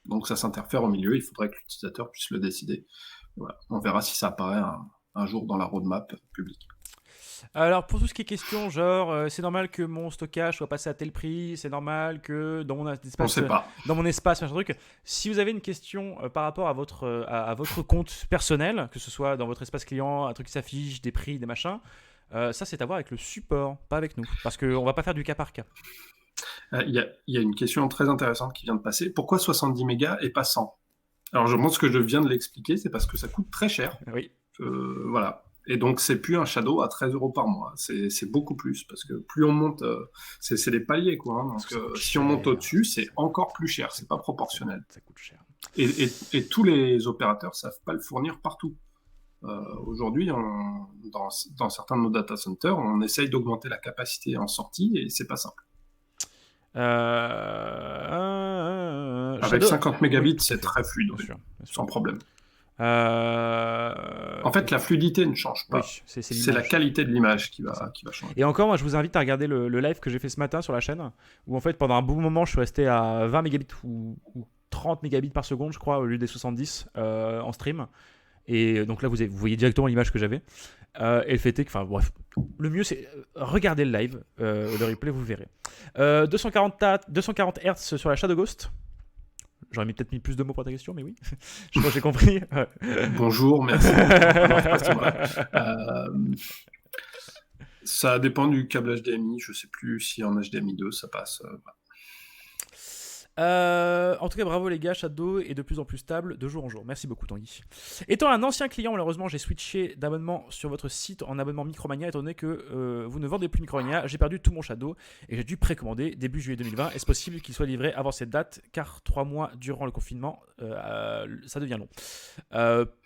Donc ça s'interfère au milieu. Il faudrait que l'utilisateur puisse le décider. Voilà. On verra si ça apparaît un jour dans la roadmap publique. Alors pour tout ce qui est question, genre c'est normal que mon stockage soit passé à tel prix, c'est normal que dans mon espace, on sait pas. Dans mon espace, machin truc. Si vous avez une question par rapport à votre compte personnel, que ce soit dans votre espace client, un truc qui s'affiche, des prix, des machins, ça c'est à voir avec le support, pas avec nous, parce qu'on va pas faire du cas par cas. Il y a une question très intéressante qui vient de passer. Pourquoi 70 mégas et pas 100? Alors, je pense que je viens de l'expliquer, c'est parce que ça coûte très cher. Oui. Voilà. Et donc, c'est plus un Shadow à 13 euros par mois. C'est beaucoup plus, parce que plus on monte, c'est des paliers, quoi. Hein. Parce Donc, que ça coûte si on monte cher. au-dessus, c'est encore plus cher. C'est pas proportionnel. Ça coûte cher. Et tous les opérateurs savent pas le fournir partout. Aujourd'hui, dans certains de nos data centers, on essaye d'augmenter la capacité en sortie et c'est pas simple. Avec 50 mégabits, oui, c'est très fluide, bien oui, sûr, bien sûr. sans problème. En fait, la fluidité ne change pas. Oui, c'est C'est la l'image. qualité de l'image qui va changer. Et encore, moi, je vous invite à regarder le live que j'ai fait ce matin sur la chaîne, où en fait, pendant un bon moment, je suis resté à 20 mégabits ou 30 mégabits par seconde, je crois, au lieu des 70 en stream. Et donc là, vous voyez directement l'image que j'avais. Et le fait est que, enfin bref, le mieux c'est regarder le live, le replay, vous verrez. 240 Hz sur la Shadow Ghost. J'aurais peut-être mis plus de mots pour ta question, mais oui, je crois que j'ai compris. Bonjour, merci. Ça dépend du câble HDMI. Je sais plus si en HDMI 2 ça passe. En tout cas, bravo les gars, Shadow est de plus en plus stable de jour en jour. Merci beaucoup, Tanguy. Étant un ancien client, malheureusement, j'ai switché d'abonnement sur votre site en abonnement Micromania, étant donné que vous ne vendez plus Micromania. J'ai perdu tout mon Shadow et j'ai dû précommander début juillet 2020. Est-ce possible qu'il soit livré avant cette date? Car 3 mois durant le confinement, ça devient long.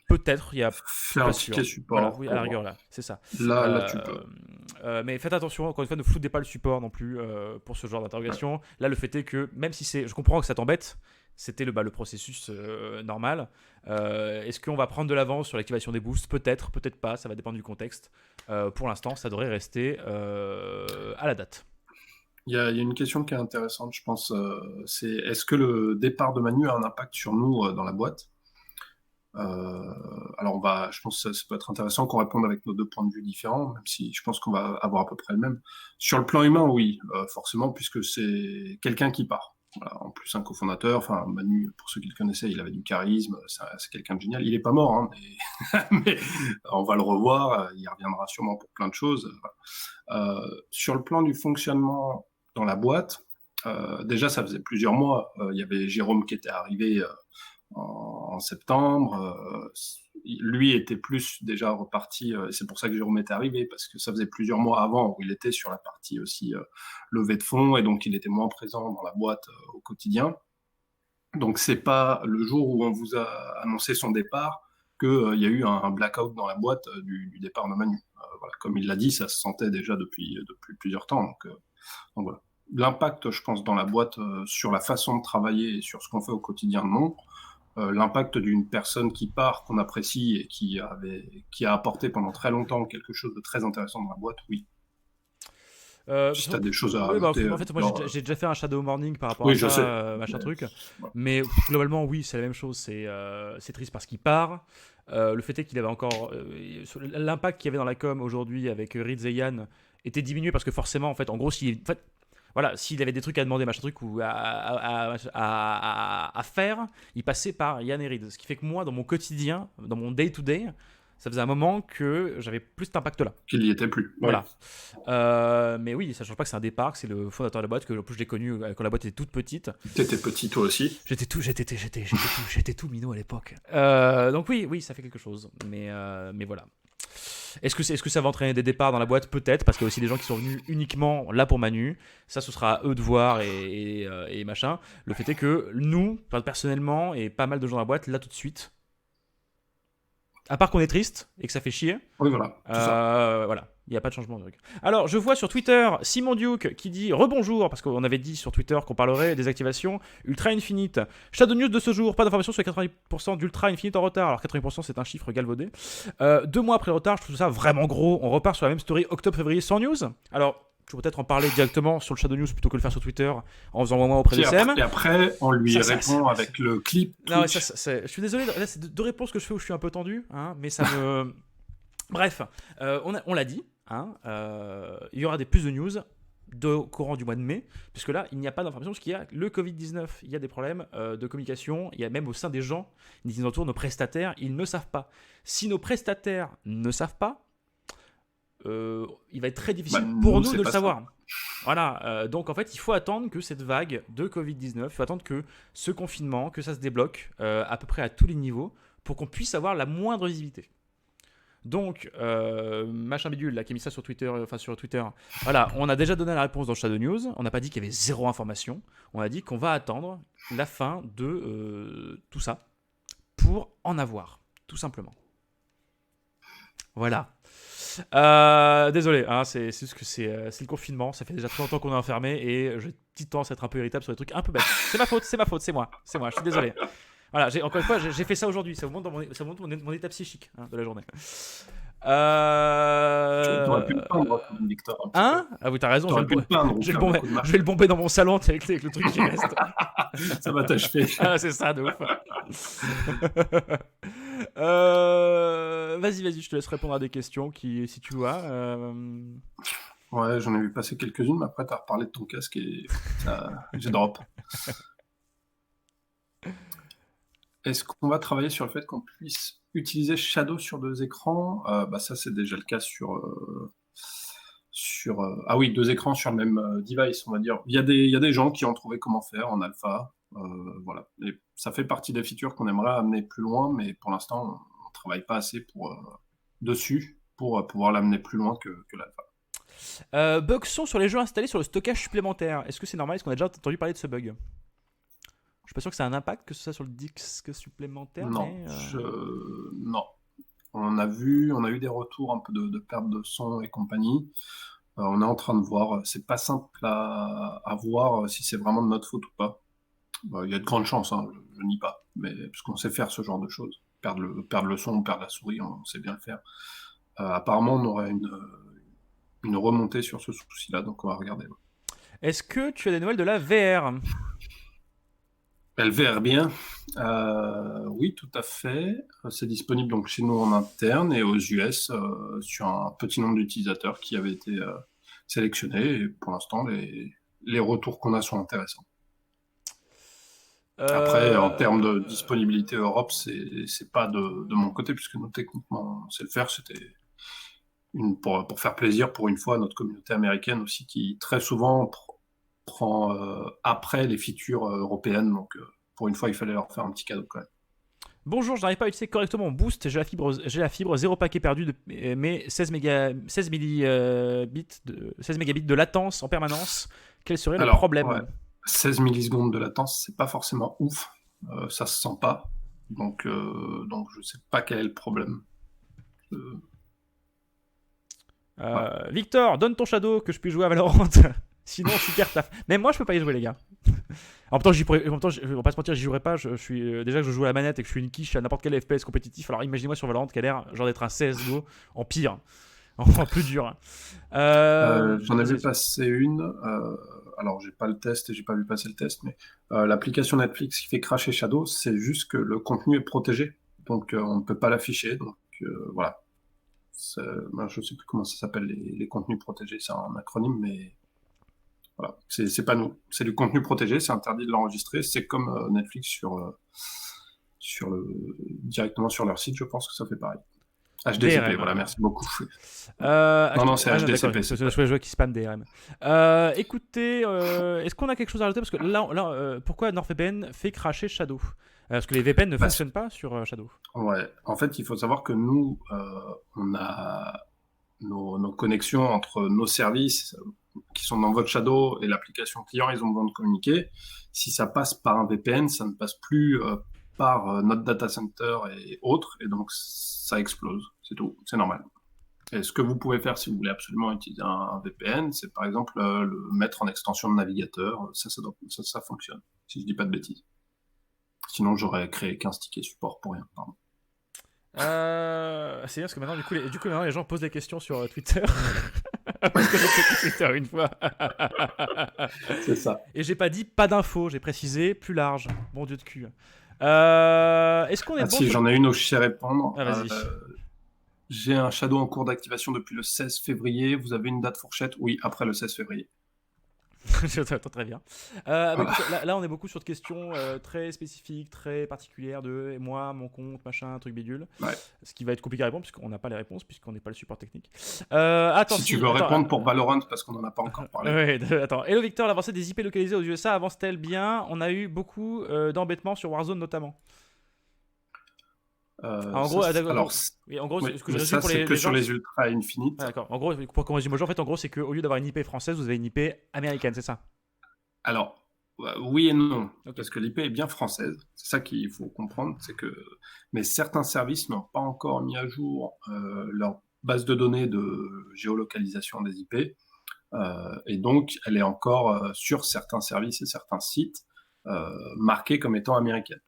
Peut-être, il y a. Faire un ticket support. Voilà, oui, à la rigueur, là, c'est ça. Là, tu peux. Mais faites attention, encore une fois, ne floutez pas le support non plus pour ce genre d'interrogation. Ouais. Là, le fait est que, même si je comprends que ça t'embête, c'était le processus normal. Est-ce qu'on va prendre de l'avance sur l'activation des boosts? Peut-être, peut-être pas, ça va dépendre du contexte. Pour l'instant, ça devrait rester à la date. Il y a une question qui est intéressante, je pense. C'est est-ce que le départ de Manu a un impact sur nous dans la boîte? Alors, je pense que ça peut être intéressant qu'on réponde avec nos deux points de vue différents, même si je pense qu'on va avoir à peu près le même. Sur le plan humain, oui, forcément, puisque c'est quelqu'un qui part. Voilà, en plus, un cofondateur, enfin, Manu, pour ceux qui le connaissaient, il avait du charisme, c'est quelqu'un de génial. Il n'est pas mort, hein, mais on va le revoir, il reviendra sûrement pour plein de choses. Sur le plan du fonctionnement dans la boîte, déjà, ça faisait plusieurs mois. Il y avait Jérôme qui était arrivé en septembre. Lui était plus déjà reparti, et c'est pour ça que Jérôme était arrivé, parce que ça faisait plusieurs mois avant où il était sur la partie aussi levée de fonds, et donc il était moins présent dans la boîte au quotidien. Donc c'est pas le jour où on vous a annoncé son départ qu'il y a eu un blackout dans la boîte du départ de Manu. Voilà, comme il l'a dit, ça se sentait déjà depuis plusieurs temps. Donc voilà. L'impact, je pense, dans la boîte sur la façon de travailler et sur ce qu'on fait au quotidien, non. L'impact d'une personne qui part, qu'on apprécie et qui a apporté pendant très longtemps quelque chose de très intéressant dans la boîte, oui. Si tu as des choses à rajouter. En fait, moi, j'ai déjà fait un shadow morning par rapport à ça, machin truc. Ouais. Mais globalement, oui, c'est la même chose. C'est triste parce qu'il part. Le fait est qu'il avait encore... l'impact qu'il y avait dans la com aujourd'hui avec Riz et Yann était diminué parce que forcément, en fait, en gros, voilà, s'il avait des trucs à demander, machin truc, ou à faire, il passait par Yann et Reed. Ce qui fait que moi, dans mon quotidien, dans mon day-to-day, ça faisait un moment que j'avais plus cet impact-là. Qu'il n'y était plus. Voilà. Mais oui, ça ne change pas que c'est un départ, que c'est le fondateur de la boîte, que en plus je l'ai connu quand la boîte était toute petite. T'étais petit toi aussi. J'étais tout minot à l'époque. Donc oui, ça fait quelque chose. Mais voilà. Est-ce que ça va entraîner des départs dans la boîte? Peut-être, parce qu'il y a aussi des gens qui sont venus uniquement là pour Manu. Ça, ce sera à eux de voir et machin. Le fait est que nous, personnellement, et pas mal de gens dans la boîte, là tout de suite, à part qu'on est triste et que ça fait chier. Oui, voilà. Voilà. Il n'y a pas de changement de truc. Alors, je vois sur Twitter Simon Duke qui dit rebonjour, parce qu'on avait dit sur Twitter qu'on parlerait des activations Ultra Infinite. Shadow News de ce jour, pas d'informations sur les 90% d'Ultra Infinite en retard. Alors, 80% c'est un chiffre galvaudé. 2 mois après le retard, je trouve ça vraiment gros. On repart sur la même story octobre-février sans news. Alors, je vais peut-être en parler directement sur le Shadow News plutôt que le faire sur Twitter en faisant moi auprès de SEM. Et après, on lui répond avec le clip. Non, je suis désolé, là c'est 2 réponses que je fais où je suis un peu tendu, hein, mais ça me... Bref, on l'a dit. Il y aura plus de news au courant du mois de mai, puisque là il n'y a pas d'information, parce qu'il y a le Covid-19, il y a des problèmes de communication, il y a même au sein des gens, ils disent autour, nos prestataires, ils ne savent pas. Si nos prestataires ne savent pas, il va être très difficile pour nous de le savoir. Voilà, donc en fait, il faut attendre que cette vague de Covid-19, il faut attendre que ce confinement, que ça se débloque à peu près à tous les niveaux pour qu'on puisse avoir la moindre visibilité. Donc, machin bidule, là, qui a mis ça sur Twitter, voilà, on a déjà donné la réponse dans Shadow News, on n'a pas dit qu'il y avait zéro information, on a dit qu'on va attendre la fin de tout ça pour en avoir, tout simplement. Voilà. Désolé, hein, c'est juste que c'est le confinement, ça fait déjà trop longtemps qu'on est enfermé et j'ai petite tendance à être un peu irritable sur des trucs un peu bêtes. C'est ma faute, c'est moi, je suis désolé. Voilà, encore une fois, j'ai fait ça aujourd'hui, ça vous montre, mon état psychique de la journée. Tu aurais pu le peindre, quand même, Victor, un petit peu. Hein? Ah oui, t'as raison, Tu aurais pu le peindre ou faire des coups de je vais le bomber dans mon salon avec le truc qui reste. Ça va t'achever. Ah, c'est ça, de ouf. Vas-y, je te laisse répondre à des questions si tu vois. Ouais, j'en ai vu passer quelques-unes, mais après, t'as reparlé de ton casque et j'ai drop. Est-ce qu'on va travailler sur le fait qu'on puisse utiliser Shadow sur 2 écrans? Ça, c'est déjà le cas ah oui, 2 écrans sur le même device, on va dire. Il y a des gens qui ont trouvé comment faire en alpha. Voilà. Et ça fait partie des features qu'on aimerait amener plus loin, mais pour l'instant, on ne travaille pas assez dessus pour pouvoir l'amener plus loin que l'alpha. Bugs sont sur les jeux installés sur le stockage supplémentaire. Est-ce que c'est normal? Est-ce qu'on a déjà entendu parler de ce bug? Je suis pas sûr que ça a un impact que ce soit sur le disque supplémentaire. Non, mais non. On a eu des retours un peu de perte de son et compagnie. On est en train de voir. C'est pas simple à voir si c'est vraiment de notre faute ou pas. Il y a de grandes chances, hein, je nie pas, mais parce qu'on sait faire ce genre de choses. Perdre le son ou perdre la souris, on sait bien le faire. Apparemment, on aurait une remontée sur ce souci-là, donc on va regarder. Est-ce que tu as des nouvelles de la VR? Elle VR bien. Oui, tout à fait. C'est disponible donc chez nous en interne et aux US sur un petit nombre d'utilisateurs qui avaient été sélectionnés. Et pour l'instant, les retours qu'on a sont intéressants. Après, en termes de disponibilité Europe, c'est pas de mon côté, puisque nous, techniquement, on sait le faire. C'était pour faire plaisir, pour une fois, à notre communauté américaine aussi, qui très souvent prend après les features européennes. Donc, pour une fois, il fallait leur faire un petit cadeau quand même. Bonjour, je n'arrive pas à utiliser correctement mon boost. J'ai la fibre 0 paquet perdu, mais 16 mégabits de latence en permanence. Quel serait le problème? Ouais. 16 millisecondes de latence, c'est pas forcément ouf. Ça se sent pas. Donc je sais pas quel est le problème. Ouais. Victor, donne ton Shadow que je puisse jouer à Valorant. Sinon, super taf. Même moi, je peux pas y jouer, les gars. En même temps, on va pas se mentir, j'y jouerai pas. Je suis déjà que je joue à la manette et que je suis une quiche à n'importe quel FPS compétitif. Alors imaginez-moi sur Valorant qui a l'air genre d'être un CSGO en pire, en plus dur. J'en ai vu passer une. Alors j'ai pas le test et j'ai pas vu passer le test, mais l'application Netflix qui fait cracher Shadow, c'est juste que le contenu est protégé, donc on ne peut pas l'afficher. Donc voilà. Je sais plus comment ça s'appelle les contenus protégés, c'est un acronyme, mais voilà, c'est pas nous. C'est du contenu protégé, c'est interdit de l'enregistrer. C'est comme Netflix directement sur leur site, je pense que ça fait pareil. HDCP, DRM. voilà, merci beaucoup. Non, c'est HDCP. C'est le joueur qui spam DRM. Écoutez, est-ce qu'on a quelque chose à rajouter? Parce que là pourquoi NordVPN fait cracher Shadow? Parce que les VPN ne fonctionnent pas sur Shadow. Ouais, en fait, il faut savoir que nous, on a nos connexions entre nos services qui sont dans votre Shadow et l'application client, ils ont besoin de communiquer. Si ça passe par un VPN, ça ne passe plus par notre data center et autres, et donc ça explose, c'est tout, c'est normal. Et ce que vous pouvez faire si vous voulez absolument utiliser un VPN, c'est par exemple le mettre en extension de navigateur, ça fonctionne, si je dis pas de bêtises. Sinon, j'aurais créé 15 tickets support pour rien, pardon. C'est bien parce que maintenant, du coup, maintenant, les gens posent des questions sur Twitter. Parce que j'ai fait Twitter une fois. C'est ça. Et j'ai pas dit pas d'infos, j'ai précisé plus large. Bon Dieu de cul. Est-ce qu'on est bon si, j'en ai une où je sais répondre. Vas-y. J'ai un Shadow en cours d'activation depuis le 16 février. Vous avez une date fourchette? Oui, après le 16 février. Très bien. Bah, Voilà. écoute, là, on est beaucoup sur des questions très spécifiques, très particulières de et moi, mon compte, machin, truc bidule. Ouais. Ce qui va être compliqué à répondre puisqu'on n'a pas les réponses, puisqu'on n'est pas le support technique. Si tu Si, veux attends. répondre pour Valorant, parce qu'on n'en a pas encore parlé. Ouais, attends. Hello Victor, l'avancée des IP localisées aux USA avance-t-elle bien? On a eu beaucoup d'embêtements sur Warzone notamment. Ah, en gros, Alors, oui, en gros, oui, ce que je mais résume ça, pour c'est que les sur gens. les Ultra Ah, Infinite. d'accord. En gros, pour qu'on résume aux gens, en fait, en gros, c'est qu'au lieu d'avoir une IP française, vous avez une IP américaine, c'est ça? Alors, oui et non, Ok. parce que l'IP est bien française. C'est ça qu'il faut comprendre, c'est que mais certains services n'ont pas encore mis à jour leur base de données de géolocalisation des IP, et donc elle est encore sur certains services et certains sites marquée comme étant américaine.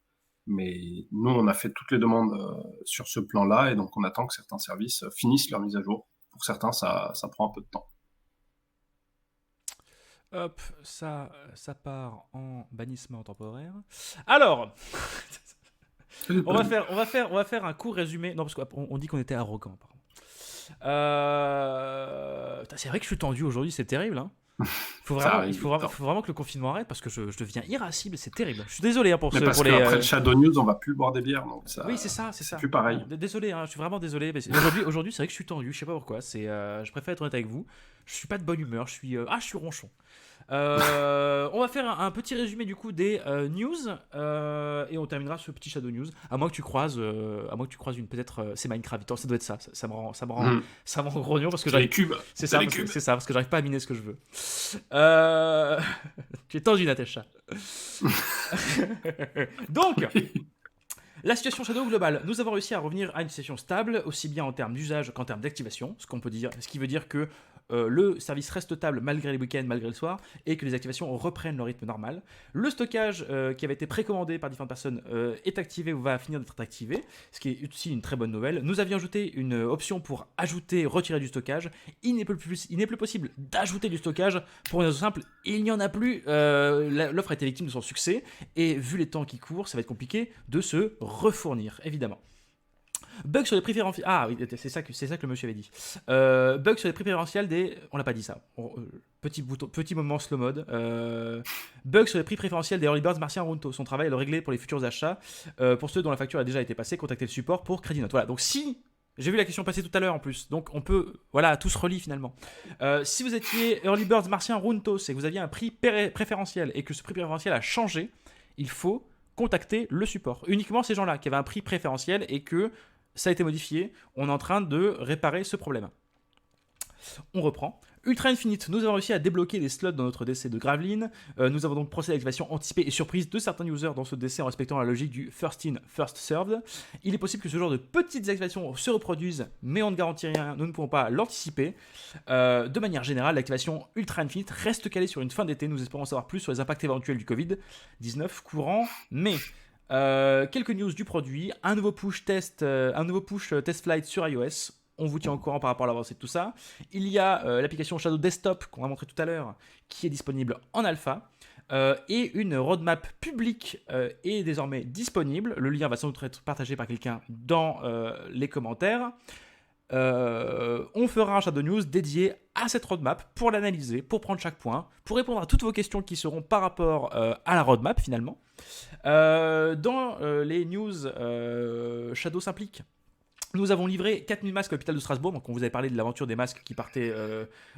Mais nous, on a fait toutes les demandes sur ce plan-là, et donc on attend que certains services finissent leur mise à jour. Pour certains, ça prend un peu de temps. Hop, ça part en bannissement temporaire. Alors, on va faire un court résumé. Non, parce qu'on dit qu'on était arrogant, pardon. C'est vrai que je suis tendu aujourd'hui, c'est terrible. Hein. Ça arrive, Faut vraiment que le confinement arrête parce que je deviens irascible, c'est terrible. Je suis désolé hein, mais parce pour les. qu'après le Shadow News, on va plus boire des bières, donc Oui, c'est ça. c'est plus pareil. Désolé, hein, je suis vraiment désolé. Mais aujourd'hui, c'est vrai que je suis tendu. Je sais pas pourquoi. Je préfère être honnête avec vous. Je suis pas de bonne humeur. Je suis ronchon. On va faire un petit résumé du coup des news et on terminera ce petit Shadow News. À moins que tu croises une peut-être c'est Minecraft. Attends, ça doit être ça. Ça me rend grognon parce que C'est les j'arrive. cubes. C'est C'est ça, les cubes. parce que j'arrive pas à miner ce que je veux. Tu es tendu, Natacha. Donc, la situation Shadow globale, nous avons réussi à revenir à une situation stable, aussi bien en termes d'usage qu'en termes d'activation, ce qui veut dire que le service reste stable malgré les week-ends, malgré le soir, et que les activations reprennent leur rythme normal. Le stockage qui avait été précommandé par différentes personnes est activé ou va finir d'être activé, ce qui est aussi une très bonne nouvelle. Nous avions ajouté une option pour ajouter, retirer du stockage. Il n'est plus possible d'ajouter du stockage pour une raison simple, il n'y en a plus. L'offre a été victime de son succès, et vu les temps qui courent, ça va être compliqué de se refournir, évidemment. Bug sur les prix préférentiels. Ah oui, c'est ça que le monsieur avait dit. Bug sur les prix préférentiels des. On l'a pas dit ça. Petit moment slow mode. Bug sur les prix préférentiels des Early Birds Martien Runto. Son travail est de le régler pour les futurs achats. Pour ceux dont la facture a déjà été passée, contactez le support pour Crédit Note. Voilà. Donc si. J'ai vu la question passer tout à l'heure en plus, donc on peut, voilà, tout se relie finalement. Si vous étiez Early Birds Martien Runtos et que vous aviez un prix préférentiel et que ce prix préférentiel a changé, il faut contacter le support. Uniquement ces gens-là qui avaient un prix préférentiel et que ça a été modifié, on est en train de réparer ce problème. On reprend. Ultra Infinite, nous avons réussi à débloquer les slots dans notre DC de Graveline. Nous avons donc procédé à l'activation anticipée et surprise de certains users dans ce DC en respectant la logique du first in, first served. Il est possible que ce genre de petites activations se reproduisent, mais on ne garantit rien, nous ne pouvons pas l'anticiper. De manière générale, l'activation Ultra Infinite reste calée sur une fin d'été. Nous espérons savoir plus sur les impacts éventuels du Covid-19 courant mai. Quelques news du produit, un nouveau push test flight sur iOS. On vous tient au courant par rapport à l'avancée de tout ça. Il y a l'application Shadow Desktop qu'on a montré tout à l'heure qui est disponible en alpha. Et une roadmap publique est désormais disponible. Le lien va sans doute être partagé par quelqu'un dans les commentaires. On fera un Shadow News dédié à cette roadmap pour l'analyser, pour prendre chaque point, pour répondre à toutes vos questions qui seront par rapport à la roadmap finalement. Dans les news Shadow s'implique. Nous avons livré 4000 masques à l'hôpital de Strasbourg, donc on vous avait parlé de l'aventure des masques qui partaient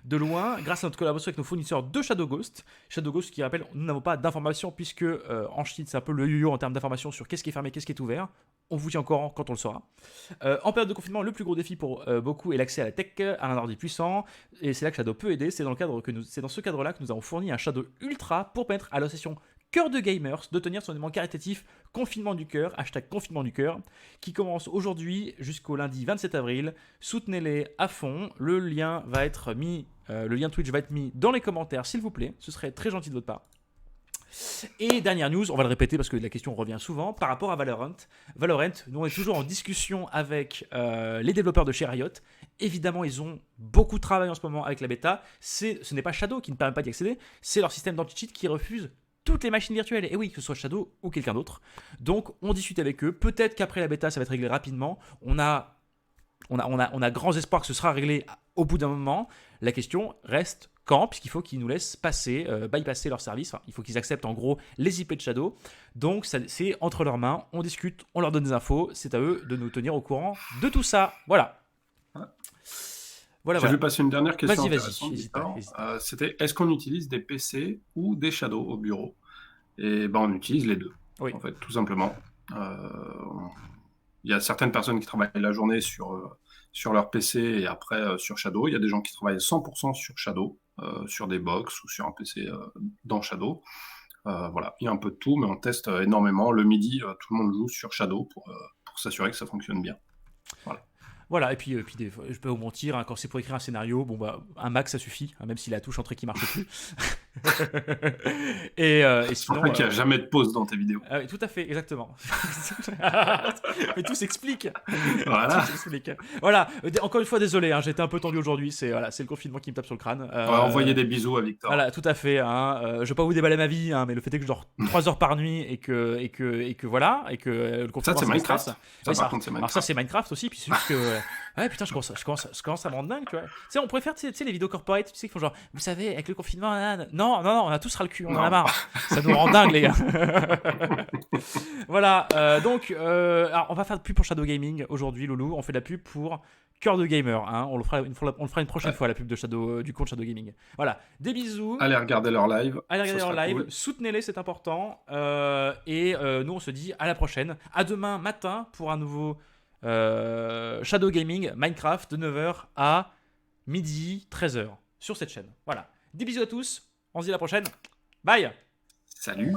de loin, grâce à notre collaboration avec nos fournisseurs de Shadow Ghost. Shadow Ghost qui rappelle, nous n'avons pas d'informations puisque en Chine c'est un peu le yo-yo en termes d'informations sur qu'est-ce qui est fermé, qu'est-ce qui est ouvert. On vous tient au courant quand on le saura. En période de confinement, le plus gros défi pour beaucoup est l'accès à la tech, à un ordi puissant, et c'est là que Shadow peut aider. C'est dans ce cadre-là que nous avons fourni un Shadow Ultra pour permettre à l'association Cœur de Gamers de tenir son événement caritatif Confinement du Cœur, #Confinement du Cœur, qui commence aujourd'hui jusqu'au lundi 27 avril. Soutenez-les à fond. Le lien Twitch va être mis dans les commentaires, s'il vous plaît. Ce serait très gentil de votre part. Et dernière news, on va le répéter parce que la question revient souvent, par rapport à Valorant. Nous on est toujours en discussion avec les développeurs de chez Riot. Évidemment, ils ont beaucoup de travail en ce moment avec la bêta. Ce n'est pas Shadow qui ne permet pas d'y accéder, c'est leur système d'anti-cheat qui refuse toutes les machines virtuelles, et oui, que ce soit Shadow ou quelqu'un d'autre. Donc on discute avec eux, peut-être qu'après la bêta ça va être réglé rapidement. On a grands espoirs que ce sera réglé au bout d'un moment. La question reste quand, puisqu'il faut qu'ils nous laissent bypasser leur service. Enfin, il faut qu'ils acceptent en gros les IP de Shadow. Donc c'est entre leurs mains, on discute, on leur donne des infos, c'est à eux de nous tenir au courant de tout ça. Voilà. J'ai vu passer une dernière question Vas-y, intéressante. n'hésite pas. C'était est-ce qu'on utilise des PC ou des Shadow au bureau? Et ben on utilise les deux, Oui. en fait, tout simplement. Il y a certaines personnes qui travaillent la journée sur leur PC et après sur Shadow. Il y a des gens qui travaillent 100% sur Shadow, sur des box ou sur un PC dans Shadow. Voilà, il y a un peu de tout, mais on teste énormément. Le midi, tout le monde joue sur Shadow pour s'assurer que ça fonctionne bien. Voilà, et puis des fois, je peux vous mentir, hein, quand c'est pour écrire un scénario, bon bah un Mac ça suffit, hein, même si la touche entrée qui marche plus. et sinon. C'est vrai qu'il n'y a jamais de pause dans tes vidéos. Oui, tout à fait, exactement. Mais tout s'explique. Voilà. Tout s'explique. Voilà. Encore une fois, désolé, hein, j'étais un peu tendu aujourd'hui. C'est le confinement qui me tape sur le crâne. Envoyez des bisous à Victor. Voilà, tout à fait. Hein, je vais pas vous déballer ma vie, hein, mais le fait est que je dors 3 heures par nuit et que voilà, et que le confinement. Ça c'est Minecraft. Ça, par contre, c'est Minecraft. Alors ça c'est Minecraft aussi, puis c'est juste que ouais putain, je commence à me rendre dingue, tu vois. Tu sais, on pourrait faire tu sais les vidéos corporate, tu sais, qui font genre, vous savez, avec le confinement, non, on a tous ras le cul, on en a marre. Ça nous rend dingue, les gars. Voilà, donc alors on va faire de pub pour Shadow Gaming aujourd'hui, Loulou. On fait de la pub pour Cœur de Gamer, hein. On le fera une prochaine fois, la pub de du compte Shadow Gaming. Voilà, des bisous. Allez regarder leur live. Cool. Soutenez-les, c'est important. Et nous, on se dit à la prochaine. À demain matin pour un nouveau Shadow Gaming Minecraft de 9h à midi 13h sur cette chaîne. Voilà. Des bisous à tous. On se dit à la prochaine. Bye. Salut.